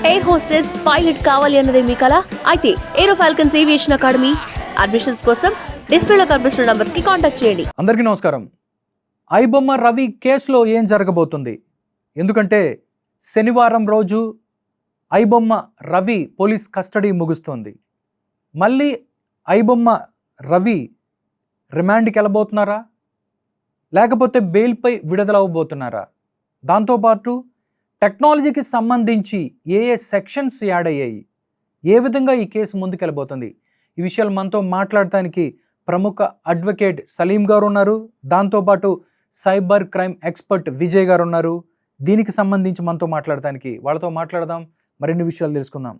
Air hostess, pilot కావాలి అన్నదే మీ కల? అయితే ఏరో ఫాల్కన్స్ ఏవియేషన్ అకాడమీ అడ్మిషన్స్ కోసం డిస్ప్లేలో కనిపిస్తున్న నంబర్స్ కి కాంటాక్ట్ చేయండి. అందరికీ నమస్కారం. ఐబొమ్మ రవి కేసులో ఏం జరగబోతుంది? ఎందుకంటే శనివారం రోజు ఐబొమ్మ రవి పోలీస్ కస్టడీ ముగుస్తోంది. మళ్ళీ ఐబొమ్మ రవి రిమాండ్కి వెళ్ళబోతున్నారా, లేకపోతే బెయిల్పై విడుదలవ్వబోతున్నారా? దాంతోపాటు టెక్నాలజీకి సంబంధించి ఏ సెక్షన్స్ యాడ్ అయ్యాయి, ఏ విధంగా ఈ కేసు ముందుకెళ్ళబోతుంది, ఈ విషయాలు మనతో మాట్లాడటానికి ప్రముఖ అడ్వకేట్ సలీం గారు ఉన్నారు. దాంతోపాటు సైబర్ క్రైమ్ ఎక్స్పర్ట్ విజయ్ గారు ఉన్నారు. దీనికి సంబంధించి మనతో మాట్లాడటానికి వాళ్ళతో మాట్లాడదాం, మరిన్ని విషయాలు తెలుసుకుందాం.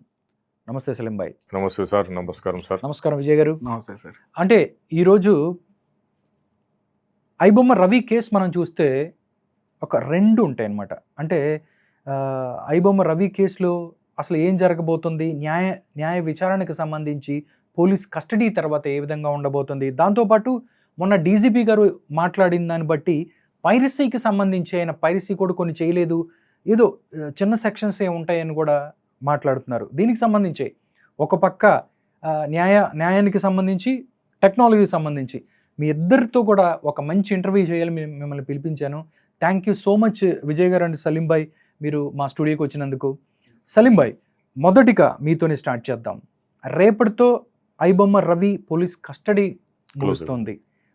నమస్తే సలీం భాయ్. నమస్తే సార్. నమస్కారం సార్. నమస్కారం విజయ్ గారు. నమస్తే సార్. అంటే ఈరోజు ఐబొమ్మ రవి కేసు మనం చూస్తే ఒక రెండు ఉంటాయి అన్నమాట. అంటే ఐబొమ్మ రవి కేసులో అసలు ఏం జరగబోతుంది, న్యాయ విచారణకు సంబంధించి పోలీస్ కస్టడీ తర్వాత ఏ విధంగా ఉండబోతుంది, దాంతోపాటు మొన్న డీజీపీ గారు మాట్లాడిన దాన్ని బట్టి పైరసీకి సంబంధించి ఆయన పైరసీ కూడా కొన్ని చేయలేదు, ఏదో చిన్న సెక్షన్స్ ఏ ఉంటాయని కూడా మాట్లాడుతున్నారు. దీనికి సంబంధించి ఒక పక్క న్యాయానికి సంబంధించి, టెక్నాలజీకి సంబంధించి మీ ఇద్దరితో కూడా ఒక మంచి ఇంటర్వ్యూ చేయాలి మిమ్మల్ని పిలిపించాను. Thank you so much Vijay గారు అండ్ సలీం భాయ్, మీరు మా స్టూడియోకి వచ్చినందుకు. సలీం భాయ్, మొదటిగా మీతోనే స్టార్ట్ చేద్దాం. రేపటితో ఐబొమ్మ రవి పోలీస్ కస్టడీ ముగుస్తోంది.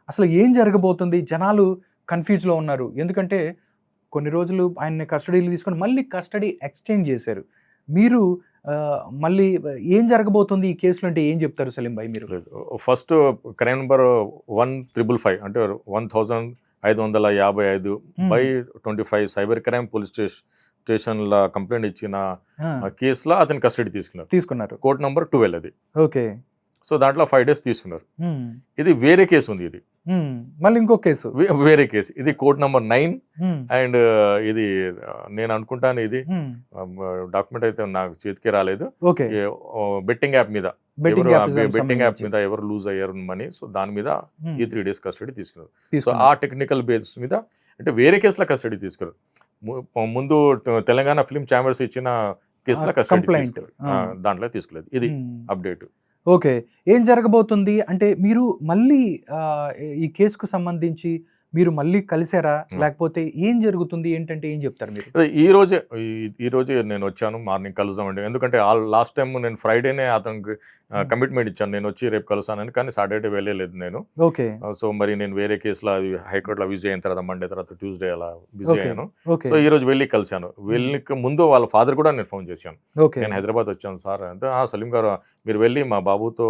అసలు ఏం జరగబోతుంది? జనాలు కన్ఫ్యూజ్లో ఉన్నారు. ఎందుకంటే కొన్ని రోజులు ఆయన్ని కస్టడీలో తీసుకొని మళ్ళీ కస్టడీ ఎక్స్చేంజ్ చేశారు. మీరు మళ్ళీ ఏం జరగబోతుంది ఈ కేసులో అంటే ఏం చెప్తారు సలీం భాయ్ మీరు? ఫస్ట్ క్రైమ్ నెంబర్ 1555 అంటే 1555/25 సైబర్ క్రైమ్ పోలీస్ స్టేషన్ల కంప్లైంట్ ఇచ్చిన కేసులో అతని కస్టడీ తీసుకున్నారు. కోర్ట్ నెంబర్ 12 అది. ఓకే. సో దాంట్లో 5 days తీసుకున్నారు. ఇది వేరే కేసు ఉంది. ఇది మళ్ళీ ఇంకో కేసు, వేరే కేసు. ఇది కోర్ట్ నెంబర్ 9 అండ్ ఇది నేను అనుకుంటాను, ఇది డాక్యుమెంట్ అయితే నాకు చేతికి రాలేదు. బెట్టింగ్ యాప్ మీద ఎవరు లూజ్ అయ్యారు మనీ, సో దాని మీద ఈ 3 days కస్టడీ తీసుకున్నారు. సో ఆ టెక్నికల్ బేస్ మీద అంటే వేరే కేసులో కస్టడీ తీసుకున్నారు. ముందు తెలంగాణ ఫిల్మ్ ఛాంబర్స్ ఇచ్చిన కేసులో కస్టడీ దాంట్లో తీసుకోలేదు. ఇది అప్డేట్. ఓకే. ఏం జరగబోతుంది అంటే మీరు మళ్ళీ ఈ కేసుకు సంబంధించి మీరు మళ్ళీ కలిసారా, లేకపోతే ఏం జరుగుతుంది ఏంటంటే ఏం చెప్తారు మీరు? ఈ రోజే నేను వచ్చాను, మార్నింగ్ కలుద్దామండి. ఎందుకంటే లాస్ట్ టైం నేను ఫ్రైడేనే అతనికి కమిట్మెంట్ ఇచ్చాను, నేను వచ్చి రేపు కలుస్తానని. కానీ సాటర్డే వెళ్ళలేదు నేను. ఓకే. సో మరి నేను వేరే కేసులో అది హైకోర్టులో బిజీ అయిన తర్వాత మండే తర్వాత ట్యూస్డే అలా బిజీ అయ్యాను. సో ఈ రోజు వెళ్ళి కలిశాను. వెళ్ళక ముందు వాళ్ళ ఫాదర్ కూడా నేను ఫోన్ చేశాను. నేను హైదరాబాద్ వచ్చాను సార్ అంటే, సలీం గారు మీరు వెళ్ళి మా బాబుతో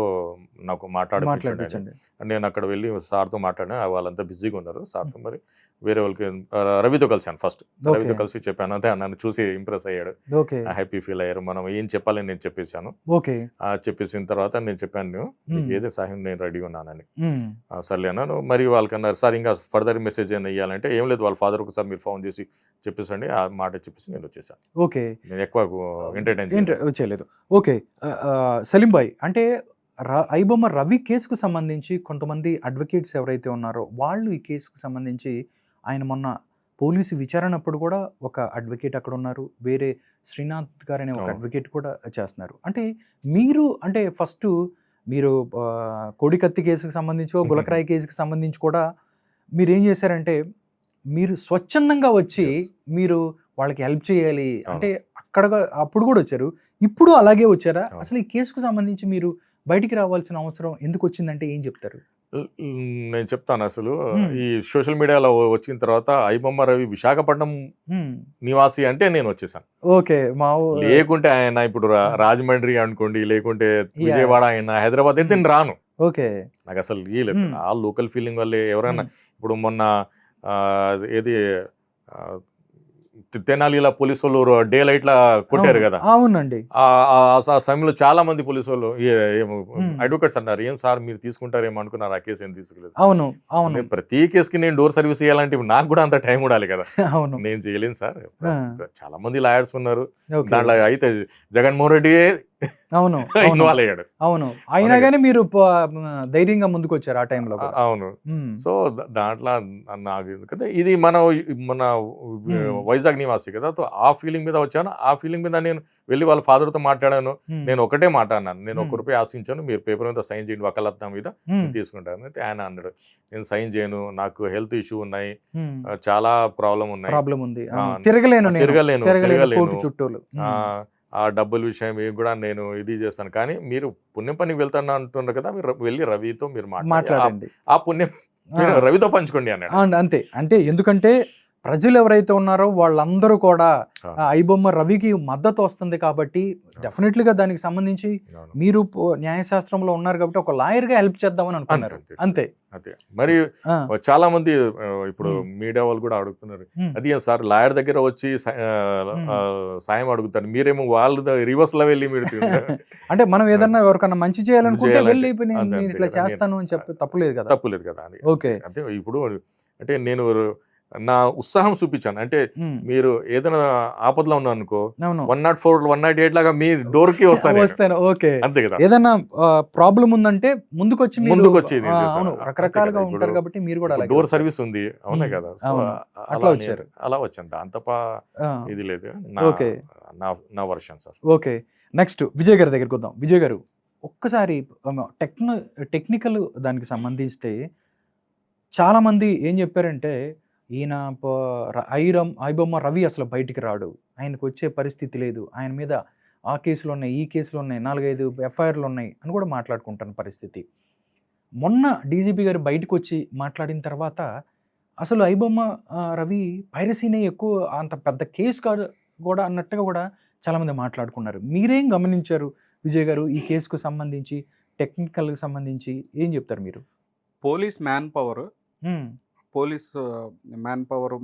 నాకు మాట్లాడించండి. నేను అక్కడ వెళ్ళి సార్తో మాట్లాడాను. వాళ్ళంతా బిజీగా ఉన్నారు సార్తో. మరి వేరే వాళ్ళకి రవితో కలిసాను. ఫస్ట్ రవితో కలిసి చెప్పాను. అంతే, నన్ను చూసి ఇంప్రెస్ అయ్యాడు, హ్యాపీ ఫీల్ అయ్యారు. మనం ఏం చెప్పాలని నేను చెప్పేశాను. చెప్పేసిన తర్వాత నేను చెప్పాను, నీకు ఏదో సహాయం నేను రెడీ ఉన్నానని. సర్లే అన్నాను. మరి వాళ్ళకన్నారు, సార్ ఇంకా ఫర్దర్ మెసేజ్ ఏమైనా ఇవ్వాలంటే, ఏం లేదు వాళ్ళ ఫాదర్ ఒకసారి మీరు ఫోన్ చేసి చెప్పేసండి ఆ మాట చెప్పేసి నేను వచ్చేసాను. ఓకే. నేను ఎక్కువ ఎంటర్టైన్ చేయలేదు. ఓకే. సలీం భాయ్, అంటే ఐబొమ్మ రవి కేసుకు సంబంధించి కొంతమంది అడ్వకేట్స్ ఎవరైతే ఉన్నారో వాళ్ళు ఈ కేసుకు సంబంధించి, ఆయన మొన్న పోలీసు విచారణప్పుడు కూడా ఒక అడ్వకేట్ అక్కడ ఉన్నారు, వేరే శ్రీనాథ్ గారు అనే ఒక అడ్వకేట్ కూడా చేస్తున్నారు. అంటే మీరు అంటే ఫస్ట్ మీరు కోడికత్తి కేసుకు సంబంధించి, గులకరాయి కేసుకు సంబంధించి కూడా మీరు ఏం చేశారంటే, మీరు స్వచ్ఛందంగా వచ్చి మీరు వాళ్ళకి హెల్ప్ చేయాలి అంటే అప్పుడు కూడా వచ్చారు, ఇప్పుడు అలాగే వచ్చారా? అసలు ఈ కేసుకు సంబంధించి మీరు బయటికి రావాల్సిన అవసరం ఎందుకు వచ్చిందంటే ఏం చెప్తారు? నేను చెప్తాను. అసలు ఈ సోషల్ మీడియాలో వచ్చిన తర్వాత ఐబొమ్మ రవి విశాఖపట్నం నివాసి అంటే నేను వచ్చేసాను. ఓకే. లేకుంటే ఆయన ఇప్పుడు రాజమండ్రి అనుకోండి, లేకుంటే విజయవాడ, ఆయన హైదరాబాద్ అయితే నేను రాను. ఓకే. నాకు అసలు లేదు. ఆ లోకల్ ఫీలింగ్ వల్లే ఎవరైనా ఇప్పుడు మొన్న ఏది తెనాలిలో పోలీసు వాళ్ళు డే లైట్ లా కొట్టారు కదా. అవునండి. ఆ సమయంలో చాలా మంది పోలీసు వాళ్ళు అడ్వకేట్స్ అన్నారు, ఏం సార్ మీరు తీసుకుంటారేమో అనుకున్నారు, ఆ కేసు ఏం తీసుకోలేదు. అవును. ప్రతి కేసుకి నేను డోర్ సర్వీస్ చేయాలంటే నాకు కూడా అంత టైం ఉండాలి కదా. అవును. నేను చేయలేను సార్. చాలా మంది లాయర్స్ ఉన్నారు దాంట్లో. అయితే జగన్మోహన్ రెడ్డి అవును ఇన్వాల్వ్ అయ్యాడు. అవును అయినా కానీ మీరు ధైర్యంగా ముందుకు వచ్చారు ఆ టైంలో. అవును. సో దాంట్లో నాకు ఎందుకంటే ఇది మన వైజాగ్ నివాసి కదా, సో ఆ ఫీలింగ్ మీద వచ్చాను. ఆ ఫీలింగ్ మీద నేను వెళ్ళి వాళ్ళ ఫాదర్తో మాట్లాడాను. నేను ఒకటే మాట అన్నాను, నేను ₹1 ఆశించాను, మీరు పేపర్ మీద సైన్ చేయండి వకాలత్తా మీద, నేను తీసుకుంటాను. అయితే ఆయన అన్నాడు, నేను సైన్ చేయను, నాకు హెల్త్ ఇష్యూ ఉన్నాయి, చాలా ప్రాబ్లం ఉంది, ఉన్నాయి, తిరగలేను కోర్టు చుట్టూలు. ఆ డబ్బుల విషయం కూడా నేను ఇది చేస్తాను, కానీ మీరు పుణ్యం పనికి వెళ్తాను అంటున్నారు కదా, మీరు వెళ్ళి రవితో మీరు మాట్లాడండి, ఆ పుణ్యం మీరు రవితో పంచుకోండి అన్నాడు. అంతే. అంటే ఎందుకంటే ప్రజలు ఎవరైతే ఉన్నారో వాళ్ళందరూ కూడా ఐబొమ్మ రవికి మద్దతు వస్తుంది కాబట్టి డెఫినెట్లీగా దానికి సంబంధించి మీరు న్యాయశాస్త్రంలో ఉన్నారు కాబట్టి ఒక లాయర్ గా హెల్ప్ చేద్దామని అనుకున్నారు. అంతే. మరి చాలా మంది ఇప్పుడు మీడియా వాళ్ళు కూడా అడుగుతున్నారు, అది సార్ లాయర్ దగ్గర వచ్చి సాయం అడుగుతారు, మీరేమో వాళ్ళ రివర్స్ లో వెళ్ళి మీరు అంటే మనం ఏదన్నా ఎవరికన్నా మంచి చేయాలనుకుంటే వెళ్ళి నేను ఇట్లా చేస్తాను అని చెప్పి తప్పులేదు కదా. ఓకే. అంటే ఇప్పుడు అంటే నేను నా ఉత్సాహం చూపించాను, అంటే మీరు ఏదైనా ఆపదలో ఉన్నా అనుకో 104 108 లాగా మీ డోర్ కి వస్తాను. ఓకే. అంతే కదా. ఏదైనా ప్రాబ్లం ఉందంటే ముందుకొచ్చి రకరకాలుగా ఉంటారు కాబట్టి మీరు కూడా డోర్ సర్వీస్ ఉంది, అవునా కదా, అట్లా వచ్చారు. అలా వచ్చాను, అంత ఇది లేదు నా version sir. Okay. Next Vijay గారి దగ్గరికి వద్దాం. విజయ్ గారు ఒక్కసారి టెక్నికల్ దానికి సంబంధిస్తే చాలా మంది ఏం చెప్పారంటే ఈయన ఐబొమ్మ రవి అసలు బయటికి రాడు, ఆయనకు వచ్చే పరిస్థితి లేదు, ఆయన మీద ఆ కేసులు ఉన్నాయి, ఈ కేసులు ఉన్నాయి, 4-5 ఎఫ్ఐఆర్లు ఉన్నాయి అని కూడా మాట్లాడుకుంటున్న పరిస్థితి. మొన్న డీజీపీ గారు బయటకు వచ్చి మాట్లాడిన తర్వాత అసలు ఐబొమ్మ రవి పైరసీనే ఎక్కువ, అంత పెద్ద కేసు కాదు కూడా అన్నట్టుగా కూడా చాలామంది మాట్లాడుకున్నారు. మీరేం గమనించారు విజయ్ గారు ఈ కేసుకు సంబంధించి, టెక్నికల్కి సంబంధించి ఏం చెప్తారు మీరు? పోలీస్ మ్యాన్ పవర్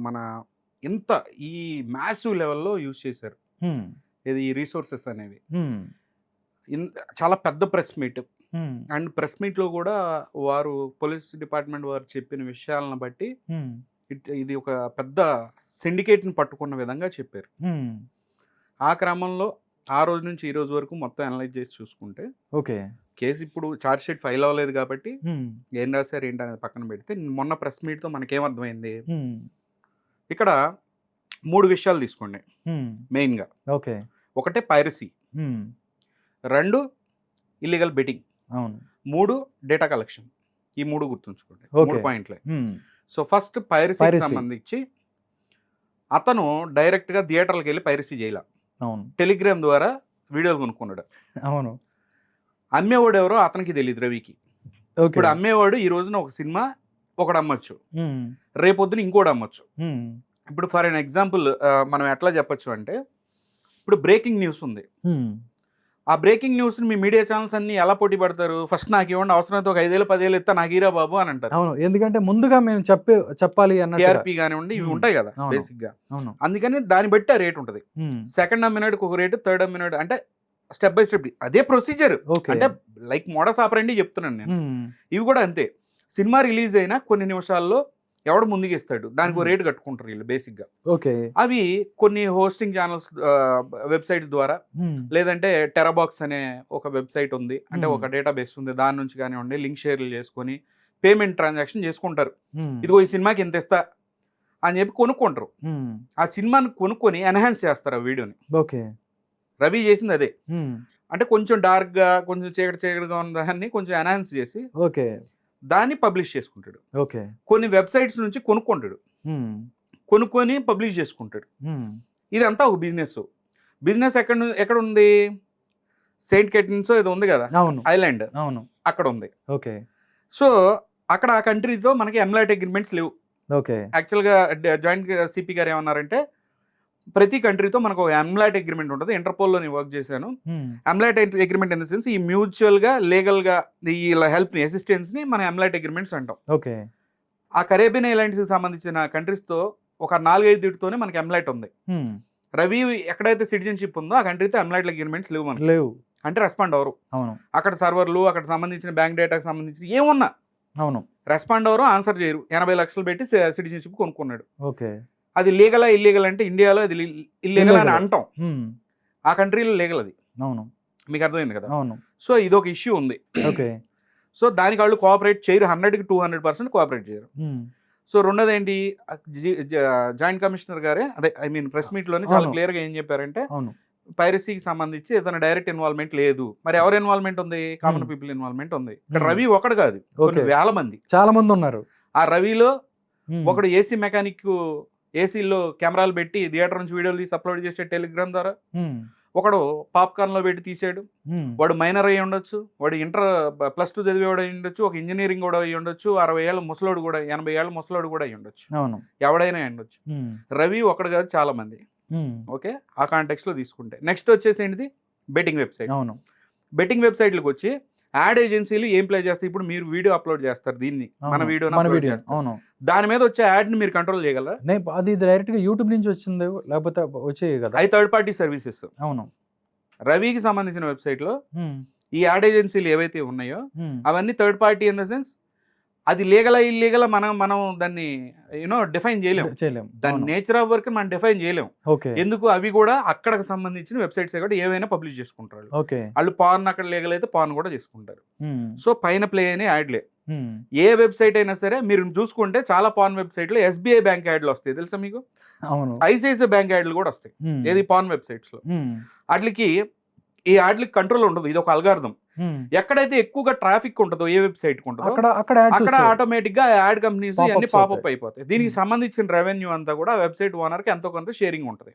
మన ఇంత ఈ మ్యాసివ్ లెవెల్లో యూజ్ చేశారు, ఇది ఈ రిసోర్సెస్ అనేవి. చాలా పెద్ద ప్రెస్ మీట్, అండ్ ప్రెస్ మీట్లో కూడా వారు పోలీస్ డిపార్ట్మెంట్ వారు చెప్పిన విషయాలను బట్టి ఇది ఒక పెద్ద సిండికేట్ని పట్టుకున్న విధంగా చెప్పారు. ఆ క్రమంలో ఆ రోజు నుంచి ఈ రోజు వరకు మొత్తం అనలైజ్ చేసి చూసుకుంటే, ఓకే, కేసు ఇప్పుడు ఛార్జ్ షీట్ ఫైల్ అవ్వలేదు కాబట్టి ఏం రాశారు ఏంటి అనేది పక్కన పెడితే, మొన్న ప్రెస్ మీట్తో మనకేమర్థమైంది, ఇక్కడ 3 విషయాలు తీసుకోండి మెయిన్గా. ఓకే. ఒకటే piracy, 2 illegal betting, 3 data collection. ఈ 3 గుర్తుంచుకోండి, 3 పాయింట్లే. సో ఫస్ట్ పైరసీకి సంబంధించి అతను డైరెక్ట్గా థియేటర్లకు వెళ్ళి పైరసీ చేయాల, టెలిగ్రామ్ ద్వారా వీడియోలు కొనుక్కున్నాడు. అవును. అమ్మేవాడు ఎవరో అతనికి తెలియదు రవికి. ఇప్పుడు అమ్మేవాడు ఈ రోజున ఒక సినిమా ఒకడు అమ్మచ్చు, రేపొద్దున ఇంకోటి అమ్మచ్చు. ఇప్పుడు ఫర్ ఎన్ ఎగ్జాంపుల్ మనం ఎట్లా చెప్పచ్చు అంటే, ఇప్పుడు బ్రేకింగ్ న్యూస్ ఉంది, ఆ బ్రేకింగ్ న్యూస్ని మీ మీడియా ఛానల్స్ అన్ని ఎలా పోటీ పడతారు, ఫస్ట్ నాకు ఇవ్వండి, అవసరమైతే ఒక 5,000-10,000 ఇస్తా నాకు హీరా బాబు అని అంటారు. అవును, ఎందుకంటే ముందుగా మేము చెప్పాలి అన్న టీఆర్పీ కానివ్వండి ఇవి ఉంటాయి కదా బేసిక్గా. అందుకని దాన్ని బట్టి ఆ రేట్ ఉంటుంది. సెకండ్ అమ్మినాడుకి ఒక రేటు, థర్డ్ అమ్మినాడు అంటే స్టెప్ బై స్టెప్ అదే ప్రొసీజర్. అంటే లైక్ మోడస్ ఆపరండి చెప్తున్నాను నేను. ఇవి కూడా అంతే, సినిమా రిలీజ్ అయినా కొన్ని నిమిషాల్లో ఎవడు ముందుకు ఇస్తాడు దానికి రేటు కట్టుకుంటారు వీళ్ళు బేసిక్గా. అవి కొన్ని హోస్టింగ్ ఛానల్స్ వెబ్సైట్స్ ద్వారా, లేదంటే టెరాబాక్స్ అనే ఒక వెబ్సైట్ ఉంది, అంటే ఒక డేటాబేస్ ఉంది, దాని నుంచి కానివ్వండి లింక్ షేర్లు చేసుకొని పేమెంట్ ట్రాన్సాక్షన్ చేసుకుంటారు. ఇదిగో ఈ సినిమాకి ఎంత ఇస్తా అని చెప్పి కొనుక్కుంటారు. ఆ సినిమాని కొనుక్కొని ఎన్హాన్స్ చేస్తారు ఆ వీడియోని. రవి చేసింది అదే, అంటే కొంచెం డార్క్గా కొంచెం చీకటిగా ఉన్న దాన్ని కొంచెం ఎన్హాన్స్ చేసి దాన్ని పబ్లిష్ చేసుకుంటాడు. కొన్ని వెబ్సైట్స్ నుంచి కొనుక్కుంటాడు, కొనుక్కొని పబ్లిష్ చేసుకుంటాడు. ఇదంతా ఒక బిజినెస్ ఎక్కడ ఉంది, సెయింట్ కెట్రిన్స్ ఏదో ఉంది కదా ఐలాండ్, అక్కడ ఉంది. సో అక్కడ ఆ కంట్రీతో మనకి ఎంలైట్ అగ్రిమెంట్స్ లేవు. యాక్చువల్గా జాయింట్ సిపి గారు ఏమన్నారంటే, ప్రతి కంట్రీతో మనకు ఒక ఎంలైట్ అగ్రిమెంట్ ఉంటుంది. ఇంటర్పోల్లో నేను వర్క్ చేశాను. ఎంలైట్ అగ్రిమెంట్ ఇన్ ద సెన్స్ ఈ మ్యూచువల్గా లీగల్గా ఈ హెల్ప్ని అసిస్టెన్స్ని మనం ఎంలైట్ అగ్రిమెంట్స్ అంటాం. ఆ కరేబియన్ ఐలాండ్స్కి సంబంధించిన కంట్రీస్తో ఒక 4-5 దీటితోనే మనకి ఎంలైట్ ఉంది. రవి ఎక్కడైతే సిటిజన్షిప్ ఉందో ఆ కంట్రీతో ఎంలైట్ అగ్రిమెంట్స్ లేవు మనకి, లేవు అంటే రెస్పాండ్ అవరు. అక్కడ సర్వర్లు, అక్కడ సంబంధించిన బ్యాంక్ డేటాకి సంబంధించి ఏమున్నా రెస్పాండ్ అవరు, ఆన్సర్ చేయరు. 80 లక్షలు పెట్టి సిటిజన్షిప్ కొనుక్కున్నాడు. అది లీగలా ఇల్లీగల్ అంటే ఇండియాలో అది ఇల్లీగల్ అని అంటాం, ఆ కంట్రీలో లీగల్ అది. మీకు అర్థమైంది కదా. అవును. సో ఇదొక ఇష్యూ ఉంది. ఓకే. సో దానికి వాళ్ళు కోఆపరేట్ చేయరు, 100కి 200% కోఆపరేట్ చేయరు. సో రెండోది ఏంటి, జాయింట్ కమిషనర్ గారే అదే ఐ మీన్ ప్రెస్ మీట్లోనే చాలా క్లియర్గా ఏం చెప్పారంటే పైరసీకి సంబంధించి ఏదైనా డైరెక్ట్ ఇన్వాల్వ్మెంట్ లేదు. మరి ఎవరు ఇన్వాల్వ్మెంట్ ఉంది? కామన్ పీపుల్ ఇన్వాల్వ్మెంట్ ఉంది. ఇక్కడ రవి ఒకడు కాదు, కొన్ని వేల మంది, చాలా మంది ఉన్నారు. ఆ రవిలో ఒకడు ఏసీ మెకానిక్, ఏసీలో కెమెరాలు పెట్టి థియేటర్ నుంచి వీడియోలు తీసి అప్లోడ్ చేసే టెలిగ్రామ్ ద్వారా. ఒకడు పాప్కార్న్ లో పెట్టి తీసాడు. వాడు మైనర్ అయ్యి ఉండొచ్చు, వాడు ఇంటర్ +2 చదివేవాడు అయ్యి ఉండొచ్చు, ఒక ఇంజనీరింగ్ కూడా అయ్యి ఉండొచ్చు, 60 ఏళ్ళ ముసలోడు కూడా, 80 ఏళ్ళ ముసలోడు కూడా అయ్యి ఉండొచ్చు, ఎవడైనా అయ్యి ఉండొచ్చు. రవి ఒకడు కాదు, చాలా మంది. ఓకే, ఆ కాంటెక్స్ట్ లో తీసుకుంటే నెక్స్ట్ వచ్చేసి ఏంటిది, బెట్టింగ్ వెబ్సైట్. బెట్టింగ్ వెబ్సైట్లకు వచ్చి యాడ్ ఏజెన్సీలు ఏం ప్లే చేస్తాయి? ఇప్పుడు మీరు వీడియో అప్లోడ్ చేస్తారు, దీన్ని మన వీడియో, దాని మీద వచ్చే యాడ్ ని మీరు కంట్రోల్ చేయగలరా? అది డైరెక్ట్ గా యూట్యూబ్ నుంచి వచ్చింది, లేకపోతే వచ్చేవి కదా, అవి థర్డ్ పార్టీ సర్వీసెస్. అవును. రవికి సంబంధించిన వెబ్సైట్ లో ఈ యాడ్ ఏజెన్సీలు ఏవైతే ఉన్నాయో అవన్నీ third party in the sense అది లీగలా ఇల్లీగలా మనం దాన్ని డిఫైన్ చేయలేము. దాని నేచర్ ఆఫ్ వర్క్ మనం డిఫైన్ చేయలేము. ఎందుకు? అవి కూడా అక్కడికి సంబంధించిన వెబ్సైట్స్ కూడా ఏవైనా పబ్లిష్ చేసుకుంటారు. వాళ్ళు పాన్ అక్కడ లీగల్ అయితే పాన్ కూడా చేసుకుంటారు. సో పైన ప్లే అయిన యాడ్లే. ఏ వెబ్సైట్ అయినా సరే మీరు చూసుకుంటే చాలా పాన్ వెబ్సైట్ లో SBI బ్యాంక్ యాడ్లు వస్తాయి, తెలుసా మీకు? ICICI బ్యాంక్ యాడ్లు కూడా వస్తాయి, ఏది పాన్ వెబ్సైట్స్ లో. వాటికి ఈ యాడ్లకి కంట్రోల్ ఉండదు, ఇది ఒక అల్గారిథం. ఎక్కడైతే ఎక్కువగా ట్రాఫిక్ ఉంటుందో, ఏ వెబ్సైట్ ఉంటుందో అక్కడ ఆటోమేటిక్ గా యాడ్ కంపెనీస్ అన్ని పాపప్ అయిపోతాయి. దీనికి సంబంధించిన రెవెన్యూ అంతా కూడా వెబ్సైట్ ఓనర్ కి ఎంతో కొంత షేరింగ్ ఉంటుంది.